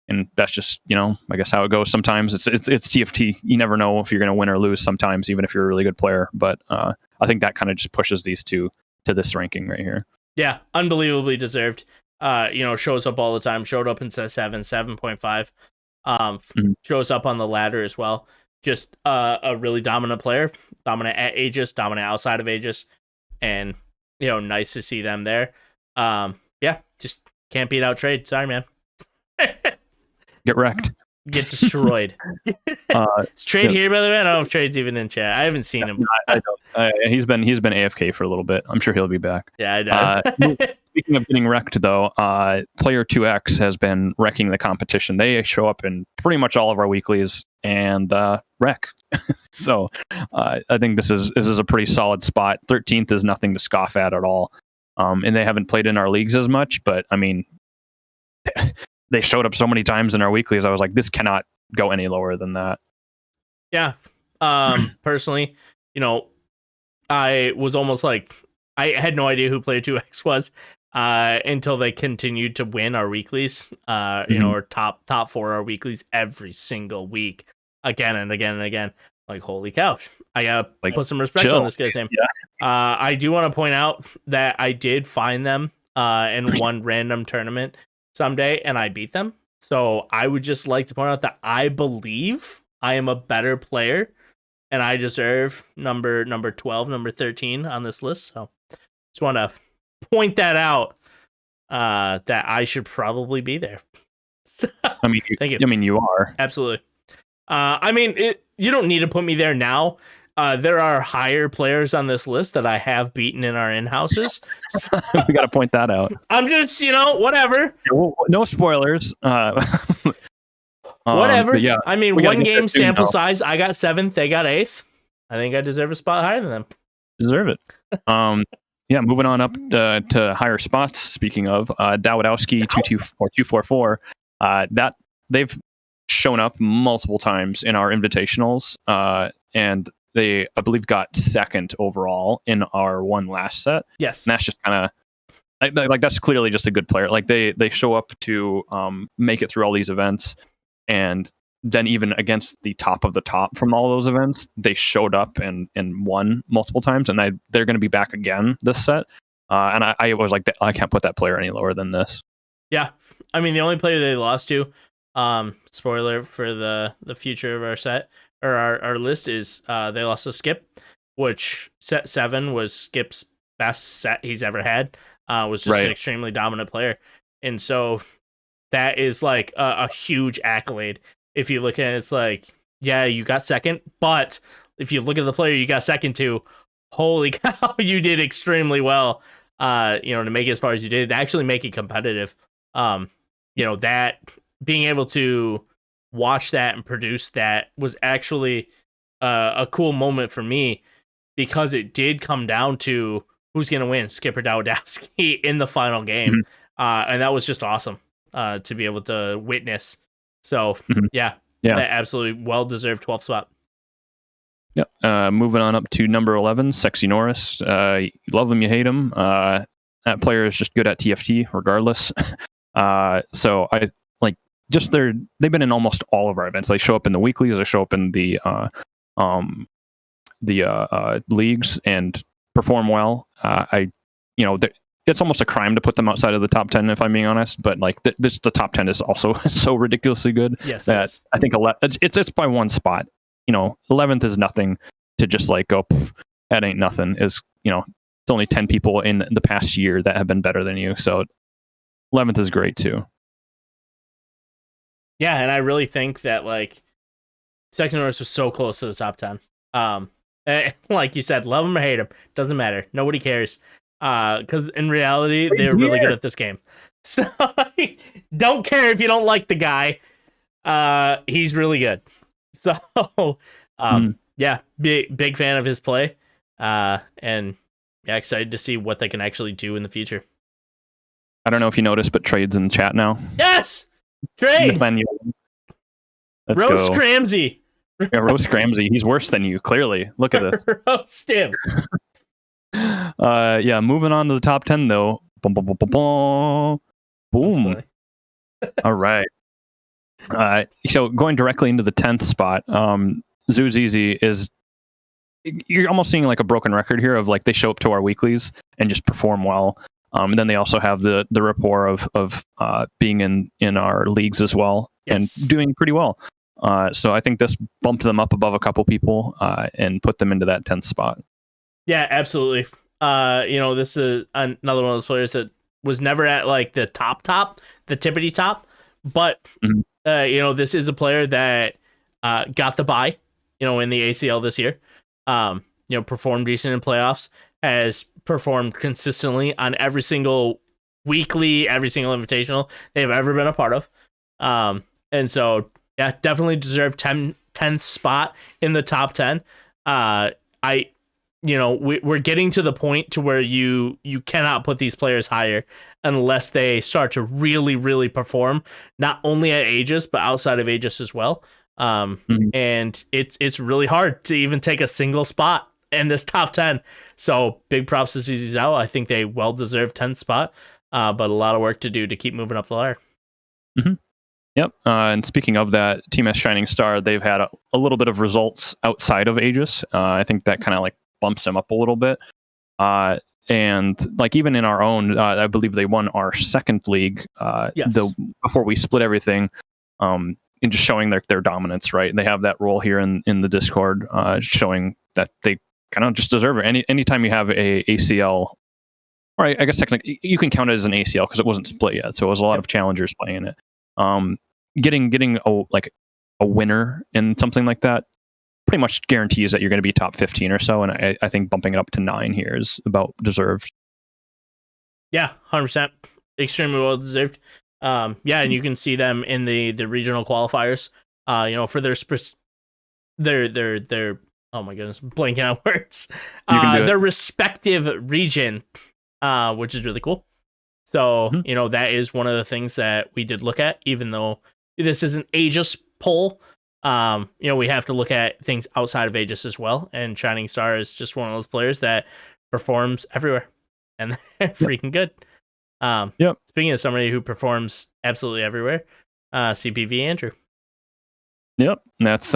And that's just, I guess how it goes sometimes. It's TFT. You never know if you're going to win or lose sometimes, even if you're a really good player. But I think that kind of just pushes these two to this ranking right here. Yeah, unbelievably deserved. Shows up all the time. Showed up in set 7.5. Shows up on the ladder as well. Just a really dominant player, dominant at Aegis, dominant outside of Aegis, and nice to see them there. Just can't beat out Trade. Sorry, man. Get wrecked. Get destroyed. Is Trade here, by the way? I don't know if Trade's even in chat. I haven't seen him. I don't. He's been AFK for a little bit. I'm sure he'll be back. Yeah, I know. Speaking of getting wrecked, though, Player 2X has been wrecking the competition. They show up in pretty much all of our weeklies and wreck. So I think this is a pretty solid spot. 13th is nothing to scoff at all. And they haven't played in our leagues as much, but I mean, they showed up so many times in our weeklies. I was like, this cannot go any lower than that. Yeah. Personally, I was almost like I had no idea who Player 2X was until they continued to win our weeklies. You know, or top 4 our weeklies every single week, again and again and again. Like, holy cow! I gotta put some respect on this guy's name. Yeah. I do want to point out that I did find them in one random tournament someday, and I beat them. So I would just like to point out that I believe I am a better player, and I deserve number 12, number 13 on this list. So just want to point that out, that I should probably be there. So, I mean, thank you. I mean, you are. Absolutely. I mean, you don't need to put me there now. There are higher players on this list that I have beaten in our in-houses. We got to point that out. I'm just, whatever. No spoilers. Whatever. Yeah, I mean, one game sample size. I got 7th. They got 8th. I think I deserve a spot higher than them. Deserve it. Yeah, moving on up to higher spots. Speaking of Dawidowski 244, that they've shown up multiple times in our invitationals, and they, I believe, got 2nd overall in our one last set. Yes, and that's just kind of like that's clearly just a good player. Like they show up to make it through all these events, and then even against the top of the top from all those events, they showed up and won multiple times, and they're going to be back again this set. And I was like, I can't put that player any lower than this. Yeah, I mean, the only player they lost to, spoiler for the future of our set or our list, is they lost to Skip, which set 7 was Skip's best set he's ever had. Was just an extremely dominant player, and so that is like a huge accolade. If you look at it, it's like, yeah, you got 2nd, but if you look at the player you got 2nd to, holy cow, you did extremely well. To make it as far as you did, to actually make it competitive. That being able to watch that and produce that was actually a cool moment for me, because it did come down to who's going to win, Skip or Dawidowski, in the final game. And that was just awesome to be able to witness. So, yeah, absolutely well-deserved 12th spot. Yep. Moving on up to number 11, Sexy Norris. You love him, you hate him. That player is just good at TFT regardless. So I like they've been in almost all of our events. They show up in the weeklies, they show up in the leagues and perform well. It's almost a crime to put them outside of the top 10, if I'm being honest. But like the top 10 is also so ridiculously good. Yes, that I think it's by one spot. 11th is nothing to just like go, that ain't nothing. It's only 10 people in the past year that have been better than you. So 11th is great too. Yeah, and I really think that like Sexy Norris was so close to the top 10. Like you said, love him or hate him, doesn't matter. Nobody cares. Because in reality, they're really good at this game. So don't care if you don't like the guy. He's really good. So yeah, big fan of his play. And yeah, excited to see what they can actually do in the future. I don't know if you noticed, but Trade's in chat now. Yes! Trade! Let's Roast go. Scramsey. Yeah, Roast Scramsey. He's worse than you, clearly. Look at this. Roast him. Yeah, moving on to the top 10 though. Boom, boom, boom, boom, boom. Boom. All right. So going directly into the 10th spot, Zuzizi is, you're almost seeing like a broken record here of like they show up to our weeklies and just perform well. And then they also have the rapport of being in our leagues as well, and doing pretty well. So I think this bumped them up above a couple people and put them into that 10th spot. Yeah, absolutely. This is another one of those players that was never at like the top, the tippity top, but this is a player that got the bye, in the ACL this year. Performed decent in playoffs, has performed consistently on every single weekly, every single invitational they've ever been a part of. And so, yeah, definitely deserved 10th spot in the top 10. We're getting to the point to where you cannot put these players higher unless they start to really, really perform, not only at Aegis, but outside of Aegis as well. And it's really hard to even take a single spot in this top 10. So big props to ZZ Zhao. I think they well deserved 10th spot, but a lot of work to do to keep moving up the ladder. Mm-hmm. Yep. And speaking of that, Team S Shining Star, they've had a little bit of results outside of Aegis. I think that kind of like bumps them up a little bit. And like even in our own, I believe they won our second league Yes. before we split everything, and just showing their dominance, right? They have that role here in the Discord, showing that they kind of just deserve it. Anytime you have a ACL, or I guess technically you can count it as an ACL because it wasn't split yet, so it was a lot of challengers playing it. Getting a winner in something like that pretty much guarantees that you're going to be top 15 or so, and I think bumping it up to 9 here is about deserved. Yeah, 100%, extremely well deserved. And you can see them in the regional qualifiers. For their oh my goodness, blanking out words. Their respective region, which is really cool. So that is one of the things that we did look at, even though this is an Aegis poll. We have to look at things outside of Aegis as well, and Shining Star is just one of those players that performs everywhere, and they're freaking good. Speaking of somebody who performs absolutely everywhere, CPV Andrew. Yep, and that's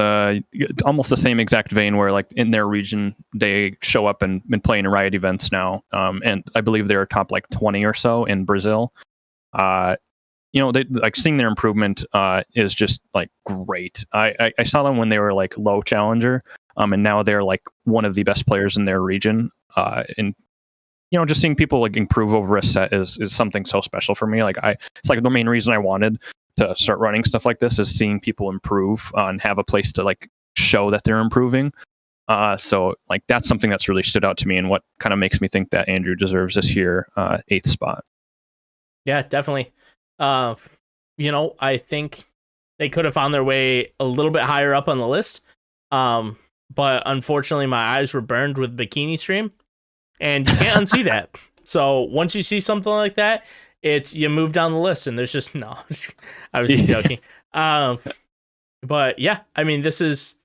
almost the same exact vein where, like, in their region, they show up and been playing Riot events now, and I believe they're top like 20 or so in Brazil. They like seeing their improvement is just like great. I saw them when they were like low challenger, and now they're like one of the best players in their region. And just seeing people like improve over a set is something so special for me. It's like the main reason I wanted to start running stuff like this is seeing people improve and have a place to like show that they're improving. So like that's something that's really stood out to me, and what kind of makes me think that Andrew deserves this here 8th spot. Yeah, definitely. I think they could have found their way a little bit higher up on the list. But unfortunately my eyes were burned with Bikini Stream, and you can't unsee that. So once you see something like that, you move down the list, and there's just no. I was joking. But yeah, I mean, this is.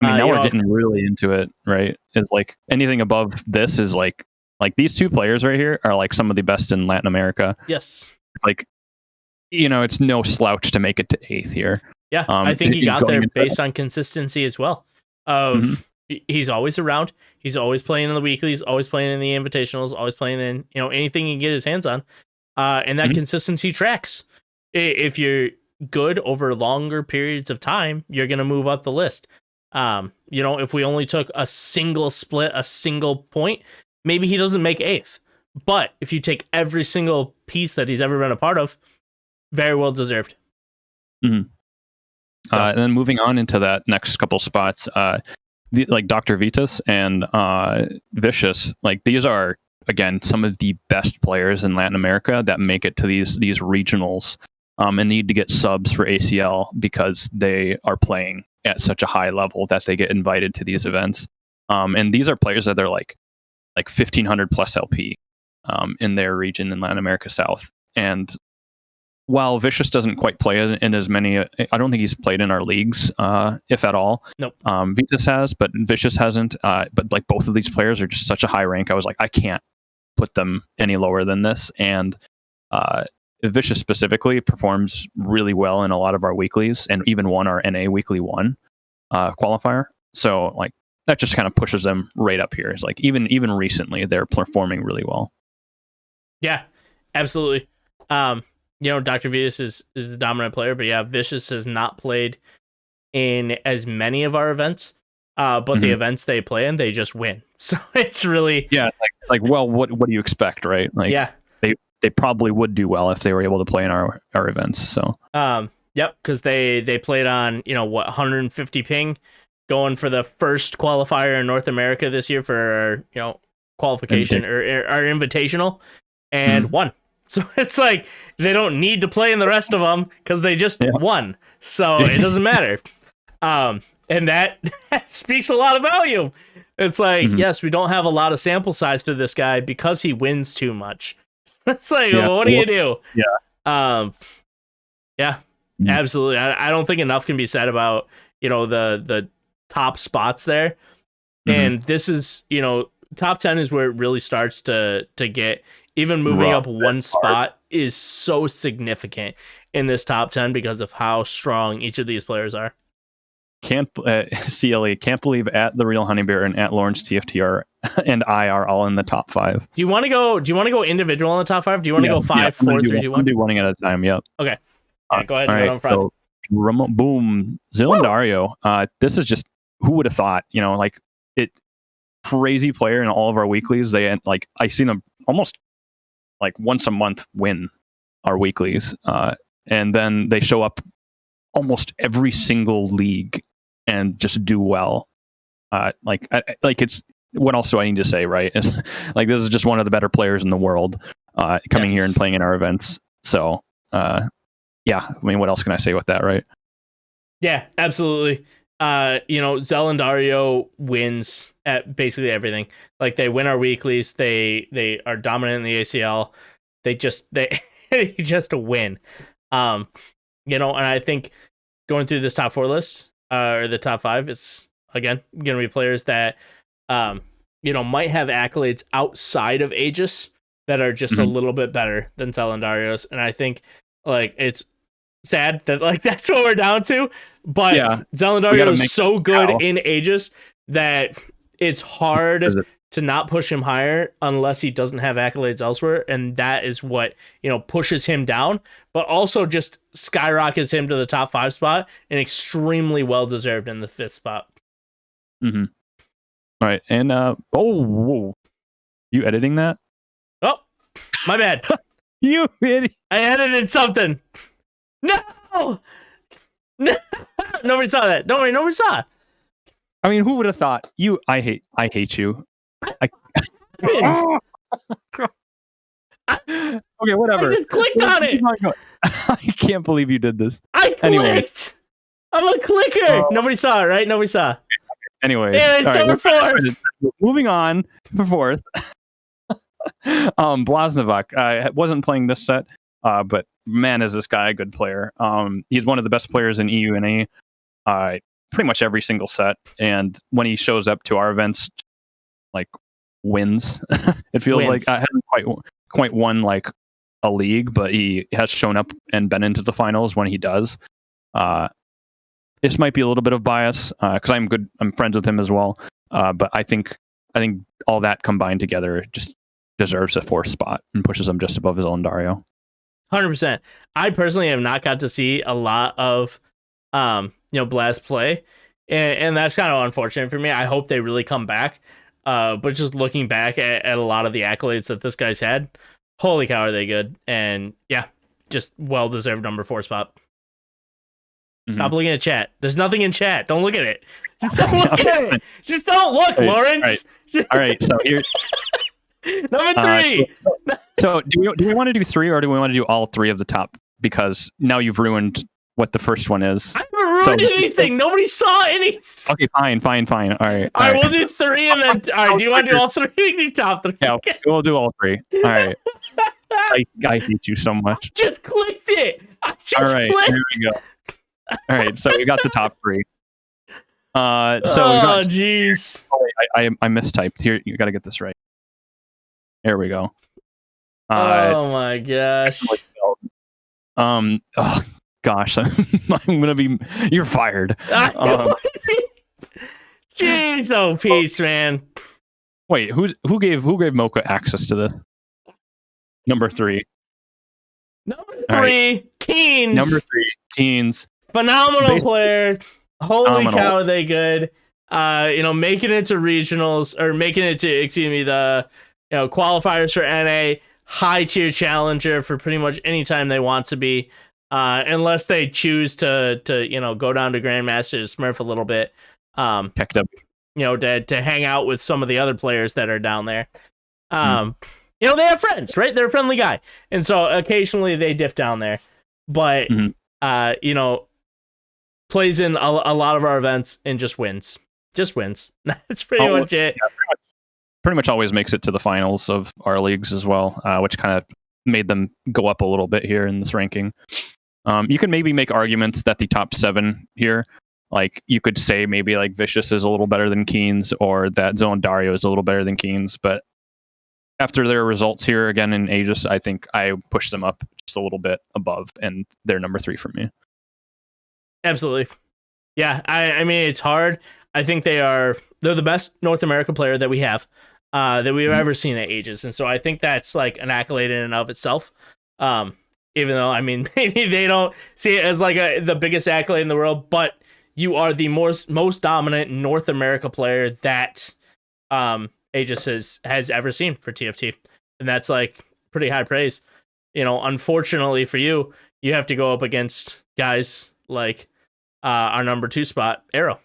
Now we're getting really into it, right? It's like anything above this is like these two players right here are like some of the best in Latin America. Yes, it's like it's no slouch to make it to 8th here. Yeah, I think he got there based on consistency as well. He's always around. He's always playing in the weeklies, always playing in the invitationals, always playing in anything he can get his hands on. And that consistency tracks. If you're good over longer periods of time, you're going to move up the list. If we only took a single split, a single point, maybe he doesn't make 8th. But if you take every single piece that he's ever been a part of, very well deserved. And then moving on into that next couple spots, like Dr. Vitas and Vicious, like these are, again, some of the best players in Latin America that make it to these regionals and need to get subs for ACL because they are playing at such a high level that they get invited to these events. And these are players that are like 1,500 plus LP in their region in Latin America South. And while Vicious doesn't quite play in as many, I don't think he's played in our leagues, if at all. Nope. Vitas has, but Vicious hasn't. But like both of these players are just such a high rank. I was like, I can't put them any lower than this. And Vicious specifically performs really well in a lot of our weeklies, and even won our NA Weekly 1 qualifier. So like that just kind of pushes them right up here. It's like even recently they're performing really well. Yeah, absolutely. Dr. Vitas is the dominant player, but yeah, Vicious has not played in as many of our events, but the events they play in, they just win. So it's really it's like well, what do you expect, right? Like they probably would do well if they were able to play in our events. So because they played on 150 ping, going for the first qualifier in North America this year for qualification or our invitational, and won. So it's like they don't need to play in the rest of them because they just won. So it doesn't matter. And that speaks a lot of value. It's like, yes, we don't have a lot of sample size for this guy because he wins too much. It's like, well, what do you do? Absolutely. I don't think enough can be said about, the top spots there. And this is, top 10 is where it really starts to get, even moving up one spot is so significant in this top 10 because of how strong each of these players are. CLE can't believe at TheRealHoneyBear and at Lorence TFT and I are all in the top 5. Do you want to go individual in the top 5? Do you want to go 5, 4, 3, 2, 1? I'm do one at a time. Yep. Okay. Yeah, go ahead and go on front. So, boom, Zelandario. This is just, who would have thought? Crazy player in all of our weeklies. They I seen them almost once a month win our weeklies, and then they show up almost every single league and just do well. It's, what else do I need to say, right? It's this is just one of the better players in the world coming here and playing in our events. So what else can I say with that, right? Yeah, absolutely. Zelandario wins at basically everything. They win our weeklies. They are dominant in the ACL. They just win. And I think going through this top 4 list or the top 5, it's again going to be players that might have accolades outside of Aegis that are just a little bit better than Zelandario's. And I think it's sad that that's what we're down to, but Zelandario is so good in Aegis that it's hard to not push him higher unless he doesn't have accolades elsewhere, and that is what pushes him down, but also just skyrockets him to the top 5 spot, and extremely well deserved in the 5th spot. All right, and whoa. You editing that? Oh, my bad. You idiot! I edited something. No! Nobody saw that. Don't worry, nobody saw. I mean, who would have thought? I hate you. Okay, whatever. I just clicked on it. I can't believe you did this. I clicked. Anyway. I'm a clicker. Nobody saw it, right? Nobody saw. Anyway, yeah, it's number 4. Moving on for 4th. Blasnovac wasn't playing this set, but man, is this guy a good player. He's one of the best players in EUNA pretty much every single set, and when he shows up to our events, wins. It feels like I haven't quite won a league, but he has shown up and been into the finals when he does. This might be a little bit of bias because I'm friends with him as well, but I think all that combined together just deserves a 4th spot and pushes him just above his Zelandario. 100%. I personally have not got to see a lot of Blast play, and that's kind of unfortunate for me. I hope they really come back, but just looking back at a lot of the accolades that this guy's had, holy cow, are they good. And yeah, just well deserved number 4 spot. Stop looking at chat. There's nothing in chat. Don't look at it. Just don't look at it. Just don't look, Lorence. All right. So here's number 3. So do we want to do 3, or do we want to do all 3 of the top? Because now you've ruined what the first one is. I haven't ruined anything. Nobody saw any. Okay, fine. All right. All right, we'll do 3 and then. All right, do you want to do all 3? Top 3. Yeah, we'll do all 3. All right. I hate you so much. I just clicked it. All right, here we go. All right, so we got the top 3. Jeez. I mistyped. Here, you got to get this right. There we go. Oh my gosh. Oh gosh, I'm gonna be. You're fired. Jeez, peace, man. Wait, who gave Mocha access to this? Number 3. Number 3, right. Keens. Number 3, Keens. Phenomenal player. Holy cow, are they good? Making it to regionals, or making it to the qualifiers for NA, high tier challenger for pretty much any time they want to be, unless they choose to go down to Grandmaster to smurf a little bit. Picked up. To hang out with some of the other players that are down there. They have friends, right? They're a friendly guy, and so occasionally they dip down there, but plays in a lot of our events and just wins. That's pretty much it. Yeah, pretty much always makes it to the finals of our leagues as well, which kind of made them go up a little bit here in this ranking. You can maybe make arguments that the top 7 here Like you could say maybe like Vicious is a little better than Keen's, or that Zone Dario is a little better than Keen's, but after their results here again in Aegis, I think I pushed them up just a little bit above, and they're number 3 for me. Absolutely. Yeah, I mean, it's hard. I think they're the best North America player that we have, that we've ever seen at Aegis. And so I think that's like an accolade in and of itself. Even though, I mean, maybe they don't see it as like the biggest accolade in the world, but you are the most dominant North America player that Aegis has ever seen for TFT. And that's like pretty high praise. You know, unfortunately for you, you have to go up against guys like our number 2 spot, Arrow.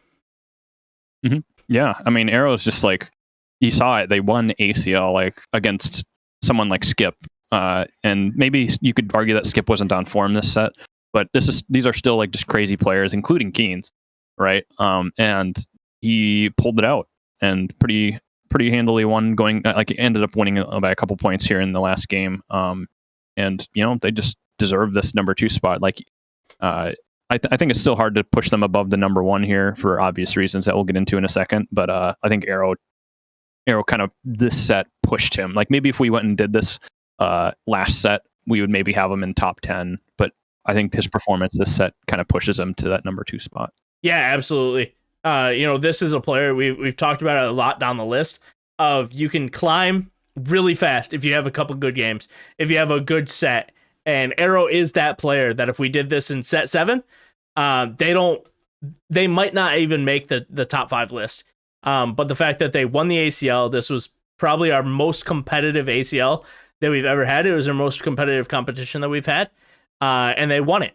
Mm-hmm. Yeah, I mean, Arrow's just like, you saw it. They won ACL like against someone like Skip, and maybe you could argue that Skip wasn't on form this set, but these are still like just crazy players, including Keen's, right? And he pulled it out and pretty handily won. Ended up winning by a couple points here in the last game. And you know, they just deserve this number 2 spot. Like, I think it's still hard to push them above the number 1 here for obvious reasons that we'll get into in a second. But I think Arrow kind of, this set pushed him. Like maybe if we went and did this last set, we would maybe have him in top 10. But I think his performance this set kind of pushes him to that number 2 spot. Yeah, absolutely. You know, this is a player we've talked about it a lot down the list of, you can climb really fast if you have a couple good games, if you have a good set. And Arrow is that player that if we did this in set 7, they might not even make the top 5 list. But the fact that they won the ACL, this was probably our most competitive ACL that we've ever had. It was our most competitive competition that we've had, and they won it.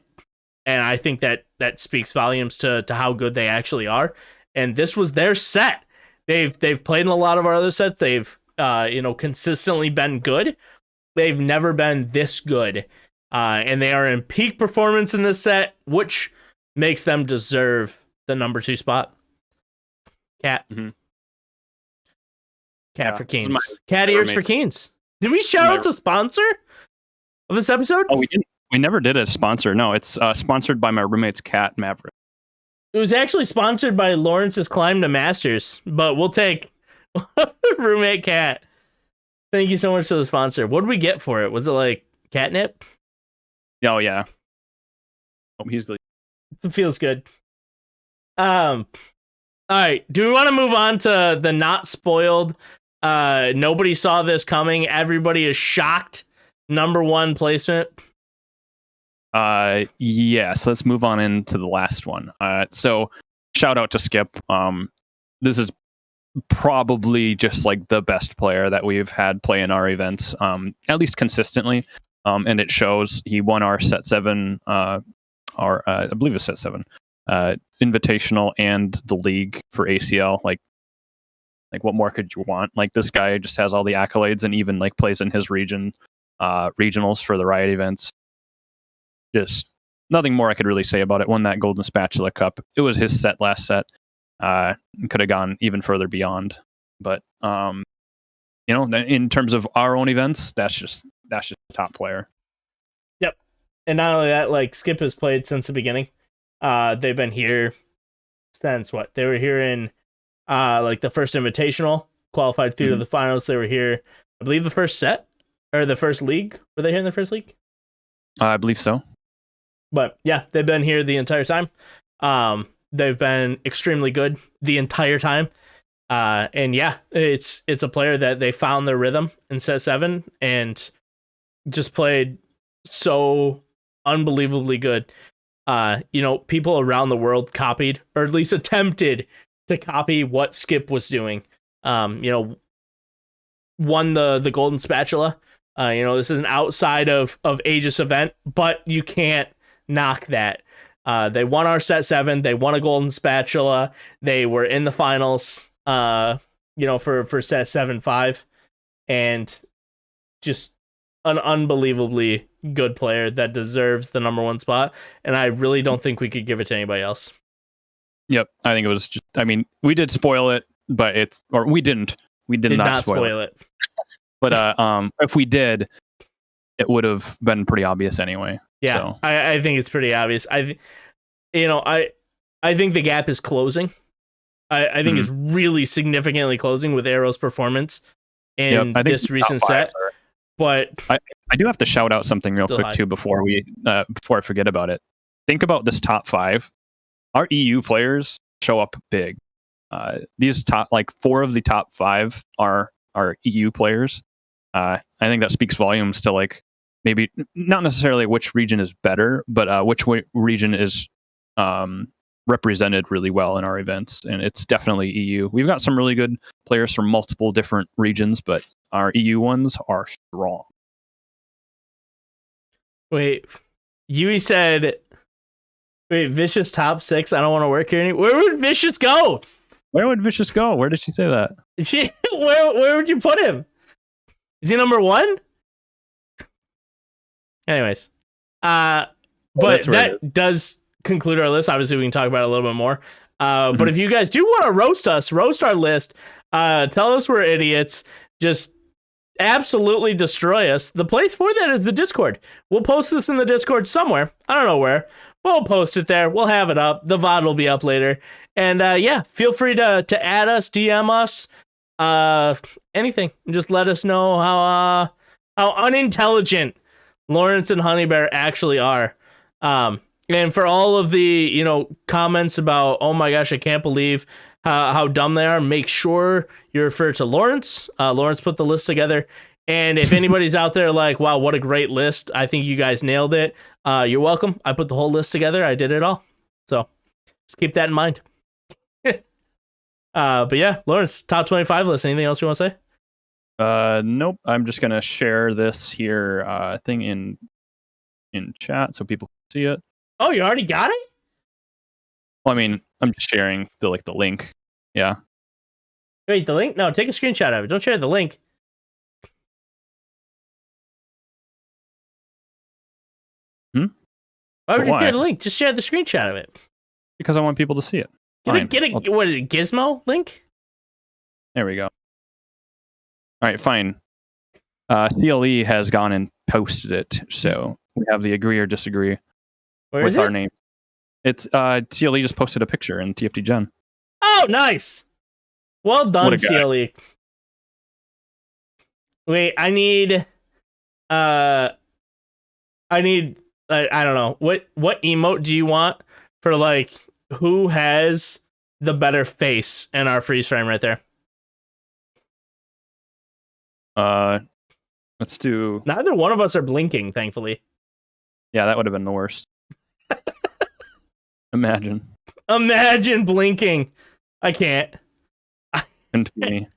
And I think that speaks volumes to how good they actually are. And this was their set. They've played in a lot of our other sets. They've consistently been good. They've never been this good. And they are in peak performance in this set, which makes them deserve the number 2 spot. Cat. Mm-hmm. Cat for Keen's. Cat ears for Keen's. Did we shout out the sponsor of this episode? Oh, we didn't. We never did a sponsor. No, it's sponsored by my roommate's cat, Maverick. It was actually sponsored by Lorence's Climb to Masters, but we'll take roommate Cat. Thank you so much for the sponsor. What did we get for it? Was it like catnip? Oh yeah. Oh, It feels good. All right. Do we want to move on to the not spoiled? Nobody saw this coming. Everybody is shocked. Number 1 placement. Yes. Let's move on into the last one. So shout out to Skip. This is probably just like the best player that we've had play in our events, at least consistently. And it shows. He won our set 7, I believe it's set 7, invitational and the league for ACL. Like what more could you want? Like this guy just has all the accolades and even like plays in his region, regionals for the Riot events. Just nothing more I could really say about it. Won that Golden Spatula Cup. It was his set last set. Could have gone even further beyond. But in terms of our own events, that's just the top player. Yep. And not only that, like Skip has played since the beginning. They've been here since what? They were here in like the first invitational, qualified through to the finals. They were here, I believe, the first set or the first league. Were they here in the first league? I believe so. But yeah, they've been here the entire time. They've been extremely good the entire time. And yeah, it's a player that they found their rhythm in set 7 and just played so unbelievably good. People around the world copied, or at least attempted to copy what Skip was doing. Won the Golden Spatula. This is an outside of Aegis event, but you can't knock that. They won our set 7. They won a Golden Spatula. They were in the finals, for set 7-5, and just an unbelievably good player that deserves the number 1 spot. And I really don't think we could give it to anybody else. Yep. I think it was just, we did spoil it, but we didn't. We did not spoil it. But if we did, it would have been pretty obvious anyway. Yeah, so. I think it's pretty obvious. I think the gap is closing. I think it's really significantly closing with Arrow's performance in this recent set. But I do have to shout out something real quick too before I forget about it. Think about this top 5. Our EU players show up big. These top 4 of the top 5 are EU players. I think that speaks volumes to maybe not necessarily which region is better, but which region is represented really well in our events, and it's definitely EU. We've got some really good players from multiple different regions, but our EU ones are strong. Wait, Yui said, wait, Vicious top 6, I don't want to work here anymore. Where would Vicious go? Where would Vicious go? Where did she say that? Where would you put him? Is he number 1? Anyways, but that does conclude our list. Obviously, we can talk about it a little bit more. But if you guys do want to roast our list, tell us we're idiots, just absolutely destroy us. The place for that is the Discord. We'll post this in the Discord somewhere. I don't know where. We'll post it there. We'll have it up. The VOD will be up later. And feel free to add us, DM us, anything. Just let us know how unintelligent Lorence and HoneyBear actually are. And for all of the, comments about, oh my gosh, I can't believe how dumb they are, make sure you refer to Lorence. Lorence put the list together. And if anybody's out there like, wow, what a great list, I think you guys nailed it, you're welcome. I put the whole list together. I did it all. So just keep that in mind. But yeah, Lorence, top 25 list. Anything else you want to say? Nope. I'm just going to share this here thing in chat so people can see it. Oh, you already got it? Well, I mean, I'm just sharing the link. Yeah. Wait, the link? No, take a screenshot of it. Don't share the link. Why would you share the link? Just share the screenshot of it. Because I want people to see it. Get a what is it, Gizmo link? There we go. All right, fine. CLE has gone and posted it, so we have the agree or disagree with our name. It's CLE just posted a picture in TFT Gen. Oh, nice. Well done, CLE. Wait, I don't know. What emote do you want for who has the better face in our freeze frame right there? Let's do. Neither one of us are blinking, thankfully. Yeah, that would have been the worst. Imagine blinking. I can't. And me.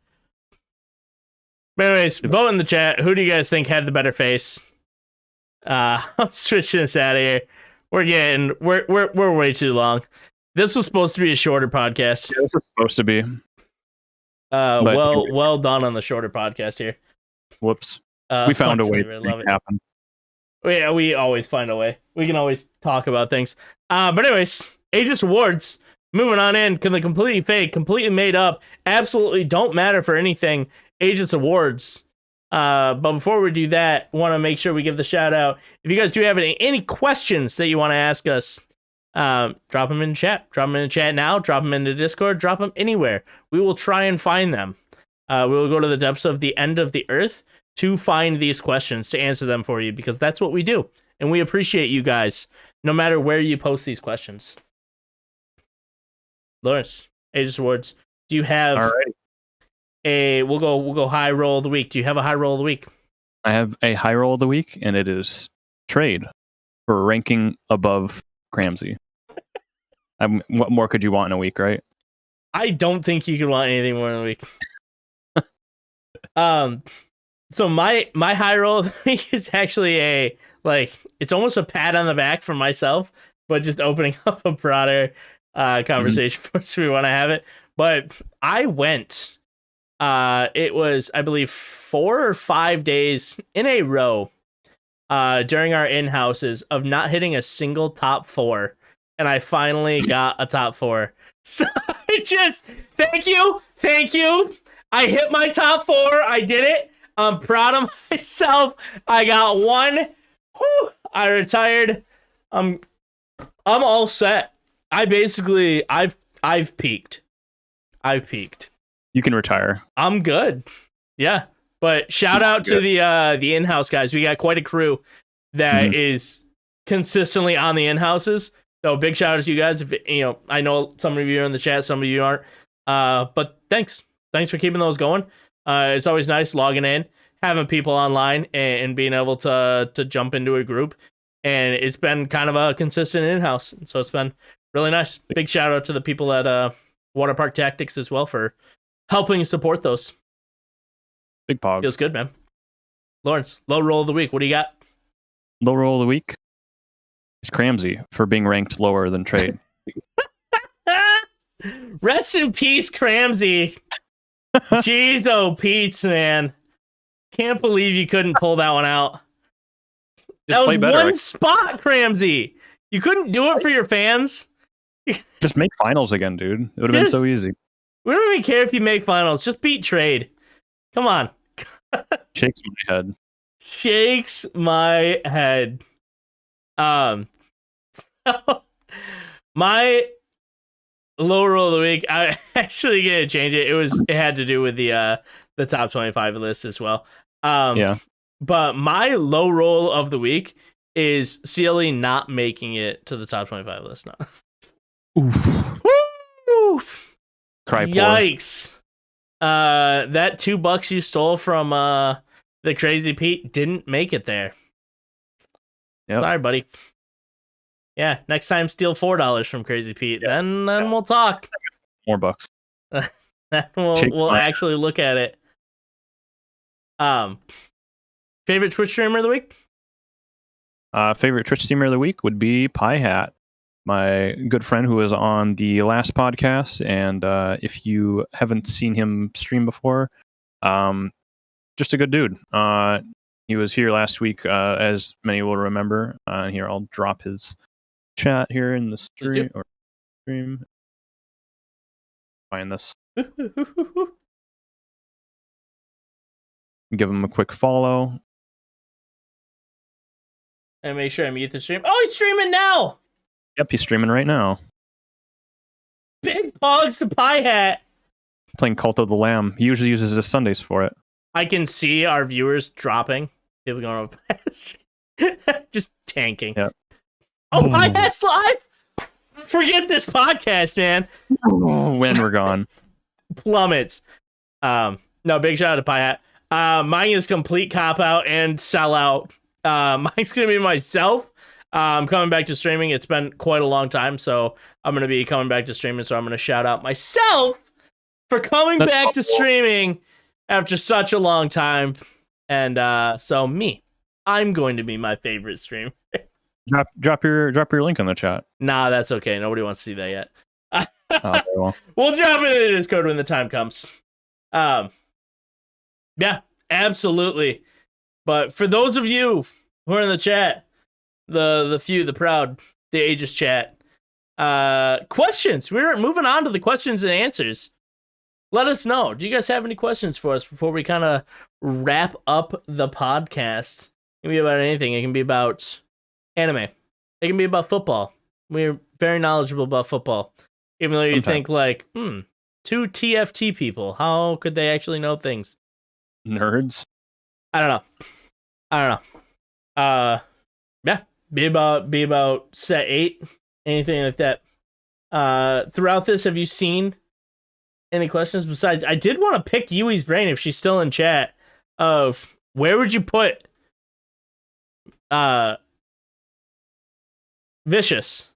But anyways, vote in the chat. Who do you guys think had the better face? I'm switching this out of here. We're way too long. This was supposed to be a shorter podcast. Yeah, this is supposed to be. Well done on the shorter podcast here. Whoops. We found a way to make it happen. Yeah, we always find a way. We can always talk about things. But anyways, Aegis Awards. Moving on in. Can the completely fake, completely made up, absolutely don't matter for anything Aegis Awards. But before we do that, want to make sure we give the shout out. If you guys do have any questions that you want to ask us, drop them in the chat. Drop them in the chat now. Drop them in the Discord. Drop them anywhere. We will try and find them. We will go to the depths of the end of the earth to find these questions, to answer them for you, because that's what we do. And we appreciate you guys, no matter where you post these questions. Lawrence, Aegis Awards, do you have we'll go high roll of the week. Do you have a high roll of the week? I have a high roll of the week, and it is trade for ranking above Cramsey. What more could you want in a week, right? I don't think you could want anything more in a week. So my high roll of the week is actually it's almost a pat on the back for myself, but just opening up a broader conversation for us if we want to have it. But I went, it was, I believe, 4 or 5 days in a row during our in-houses of not hitting a single top 4. And I finally got a top 4. So I just, thank you. I hit my top 4. I did it. I'm proud of myself. I got 1. Whew, I retired. I'm all set. I've peaked. I've peaked. You can retire. I'm good. Yeah. But shout out to the in-house guys. We got quite a crew that is consistently on the in-houses. So big shout out to you guys. If I know some of you are in the chat, some of you aren't. But thanks for keeping those going. It's always nice logging in, having people online, and being able to jump into a group. And it's been kind of a consistent in-house, so it's been really nice. Big shout out to the people at Water Park Tactics as well for helping support those. Big pog. Feels good, man. Lorence, low roll of the week. What do you got? Low roll of the week is Cramsey for being ranked lower than Trade. Rest in peace, Cramsey. Jeez, oh, Pete's, man. Can't believe you couldn't pull that one out. That was one spot, Cramsey. You couldn't do it for your fans? Just make finals again, dude. It would have been so easy. We don't even care if you make finals. Just beat Trade. Come on. Shakes my head. Shakes my head. My low roll of the week, I actually gonna change it. It had to do with the top 25 list as well. Yeah. But my low roll of the week is CLE not making it to the top 25 list now. Oof. Woo! Cry poor. Yikes. That $2 you stole from the Crazy Pete didn't make it there. Yep. Sorry, buddy. Yeah, next time steal $4 from Crazy Pete. Yeah. Then we'll talk. More bucks. we'll actually look at it. Favorite Twitch streamer of the week? Favorite Twitch streamer of the week would be Pie Hat, my good friend who was on the last podcast. And if you haven't seen him stream before, just a good dude. He was here last week, as many will remember. Here, I'll drop his chat here in the stream. Find this. Give him a quick follow. And make sure I mute the stream. Oh, he's streaming now! Yep, he's streaming right now. Big pogs to Pie Hat. Playing Cult of the Lamb. He usually uses his Sundays for it. I can see our viewers dropping. People going over past. Just tanking. Yep. Oh, Pie Hat's live? Forget this podcast, man. When we're gone. Plummets. No, big shout out to Pie Hat. Mine is complete cop out and sell out. Mine's gonna be myself. I'm coming back to streaming. It's been quite a long time, so I'm gonna be coming back to streaming. So I'm gonna shout out myself for coming back to streaming after such a long time. And so I'm going to be my favorite streamer. Drop your link in the chat. Nah, that's okay. Nobody wants to see that yet. Okay, well. We'll drop it in the Discord when the time comes. Yeah, absolutely. But for those of you who are in the chat, the few, the proud, the Aegis chat, questions. We're moving on to the questions and answers. Let us know. Do you guys have any questions for us before we kind of wrap up the podcast? It can be about anything. It can be about anime. It can be about football. We're very knowledgeable about football. Even though you think like, two TFT people, how could they actually know things? Nerds. I don't know. Yeah, be about set 8, anything like that. Throughout this, have you seen any questions besides? I did want to pick Yui's brain if she's still in chat. Of where would you put Vicious?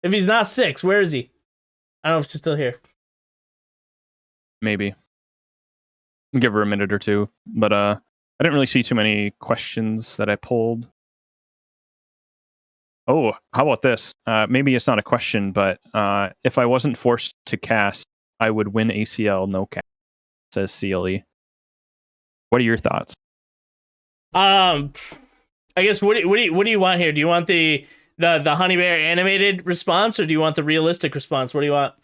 If he's not 6, where is he? I don't know if she's still here. Maybe. Give her a minute or two. But I didn't really see too many questions that I pulled. Oh, how about this? Maybe it's not a question, but if I wasn't forced to cast, I would win ACL no cast, says CLE. What are your thoughts? I guess what do you want here? Do you want the Honey Bear animated response, or do you want the realistic response? What do you want?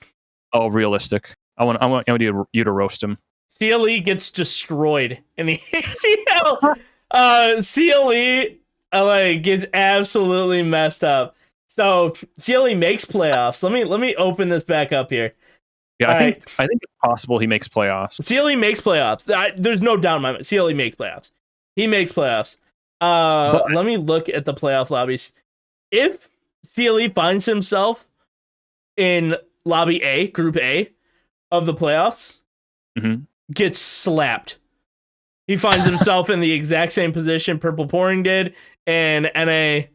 Oh, realistic. I want you to roast him. CLE gets destroyed in the ACL. CLE gets absolutely messed up. So CLE makes playoffs. Let me open this back up here. Yeah, I think it's possible he makes playoffs. CLE makes playoffs. There's no doubt in my mind. CLE makes playoffs. He makes playoffs. Let me look at the playoff lobbies. If CLE finds himself in lobby A, group A of the playoffs, gets slapped. He finds himself in the exact same position Purple Pouring did, and NA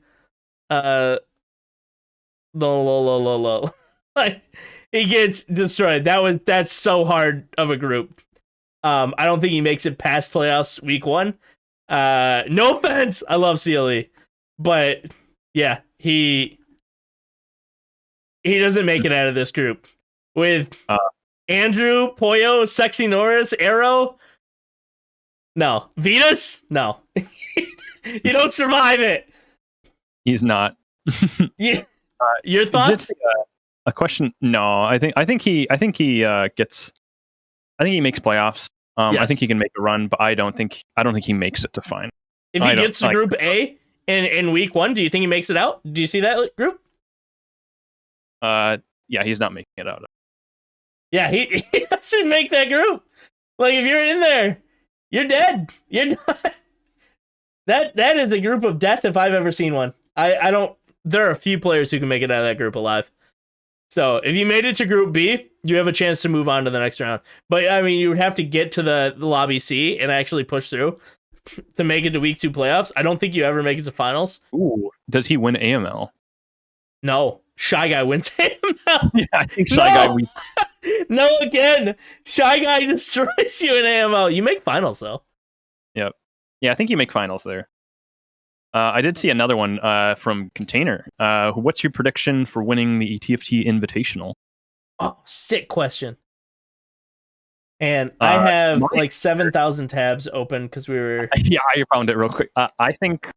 like he gets destroyed. That's so hard of a group. I don't think he makes it past playoffs week 1. No offense, I love CLE, but yeah, he doesn't make it out of this group with Andrew, Poyo, Sexy Norris, Arrow. No, Vetus. No, you don't survive it. He's not. Yeah. Your thoughts? Just, a question? No, I think he gets. I think he makes playoffs. Yes. I think he can make a run, but I don't think he makes it to final. If he gets to Group A in week 1, do you think he makes it out? Do you see that group? Yeah, he's not making it out. Yeah, he doesn't make that group. Like if you're in there, you're dead. You're done. That is a group of death if I've ever seen one. I don't. There are a few players who can make it out of that group alive. So if you made it to Group B, you have a chance to move on to the next round. But I mean, you would have to get to the lobby C and actually push through to make it to week 2 playoffs. I don't think you ever make it to finals. Ooh, does he win AML? No, Shy Guy wins AML. Yeah, I think Shy Guy wins. No, again, Shy Guy destroys you in AML. You make finals though. Yep. Yeah, I think you make finals there. I did see another one from Container. What's your prediction for winning the TFT Invitational? Oh, sick question. And I have like 7,000 tabs open because we were. Yeah, I found it real quick. I think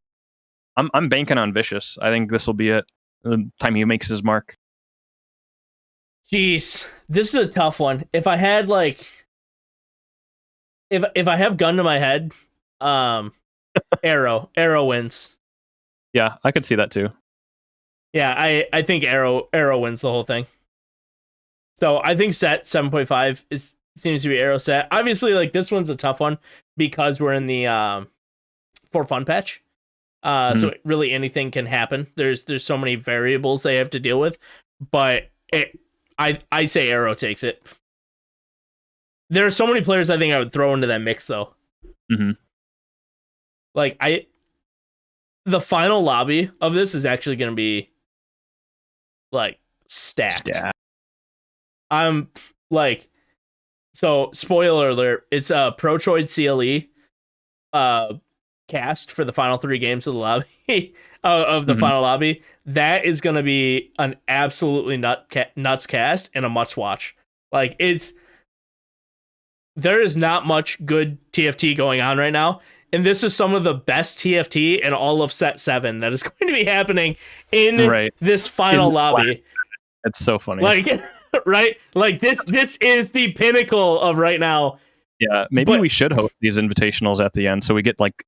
I'm banking on Vicious. I think this will be it. The time he makes his mark. Jeez, this is a tough one. If I had like, if I have gun to my head, Arrow wins. Yeah, I could see that too. Yeah, I think Arrow wins the whole thing. So I think set 7.5 seems to be Arrow set. Obviously, like this one's a tough one because we're in the for fun patch. So really anything can happen. There's so many variables they have to deal with, but I say Arrow takes it. There are so many players I think I would throw into that mix though. Like the final lobby of this is actually going to be like stacked. Yeah. I'm like, so spoiler alert, it's a Protroid CLE cast for the final 3 games of the lobby of the final lobby. That is going to be an absolutely nuts cast and a must watch. Like there is not much good TFT going on right now. And this is some of the best TFT in all of set 7 that is going to be happening in this final lobby. It's so funny. Like, right? Like this is the pinnacle of right now. Yeah, maybe we should host these invitationals at the end so we get like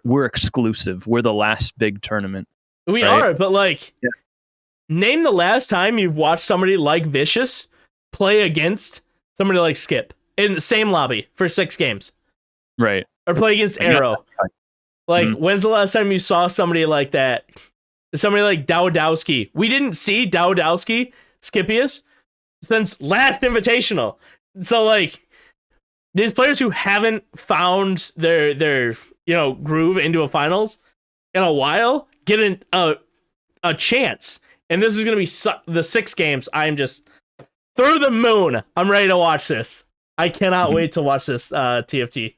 we're exclusive. We're the last big tournament. We are, but like name the last time you've watched somebody like Vicious play against somebody like Skip in the same lobby for 6 games. Right. Or play against Arrow. Like, when's the last time you saw somebody like that? Somebody like Dowdowski. We didn't see Dowdowski, Scipius, since last Invitational. So, like, these players who haven't found their groove into a finals in a while get a chance. And this is going to be the 6 games. I'm just through the moon. I'm ready to watch this. I cannot wait to watch this TFT.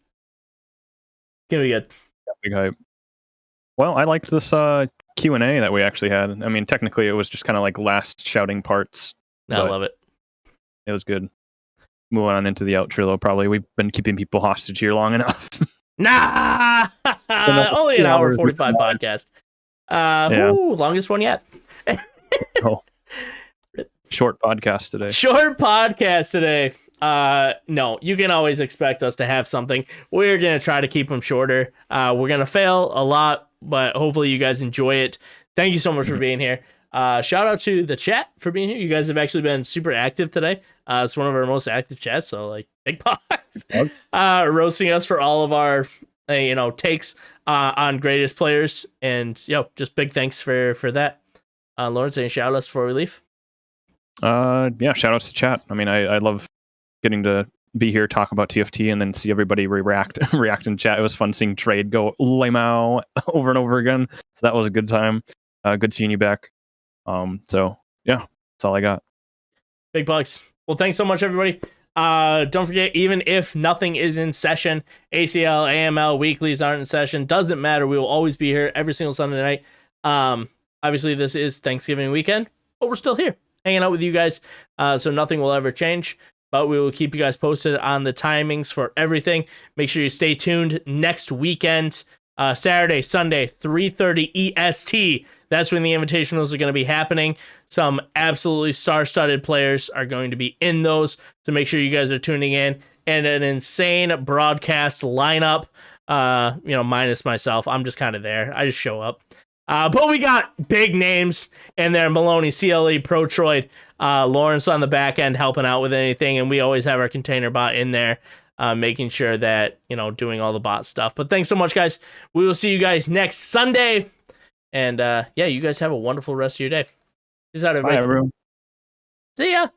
Gonna be good. Big hype. Well, I liked this Q&A that we actually had. I mean, technically, it was just kind of like last shouting parts. I love it. It was good. Moving on into the outro, though, probably. We've been keeping people hostage here long enough. Nah! Only an hour 45 podcast. Longest one yet. Short podcast today. Short podcast today. No, you can always expect us to have something. We're going to try to keep them shorter. We're going to fail a lot, but hopefully you guys enjoy it. Thank you so much for being here. Shout out to the chat for being here. You guys have actually been super active today. It's one of our most active chats, so like big box roasting us for all of our takes on greatest players, and just big thanks for that. Lorence, any shout outs before we leave? Yeah, shout outs to chat. I mean, I love getting to be here, talk about TFT, and then see everybody react in chat. It was fun seeing Trade go Lamau over and over again. So that was a good time. Good seeing you back. So yeah, that's all I got. Big bucks. Well, thanks so much, everybody. Don't forget, even if nothing is in session, ACL, AML, weeklies aren't in session, doesn't matter. We will always be here every single Sunday night. Obviously, this is Thanksgiving weekend, but we're still here hanging out with you guys. So nothing will ever change. But we will keep you guys posted on the timings for everything. Make sure you stay tuned next weekend, Saturday, Sunday, 3:30 EST. That's when the invitationals are going to be happening. Some absolutely star-studded players are going to be in those. So make sure you guys are tuning in. And an insane broadcast lineup. Minus myself. I'm just kind of there. I just show up. But we got big names in there. Maloney, CLE, Protroid, Lorence on the back end helping out with anything. And we always have our container bot in there, making sure that, doing all the bot stuff. But thanks so much, guys. We will see you guys next Sunday. And you guys have a wonderful rest of your day. Peace out, everybody. Bye, everyone. See ya.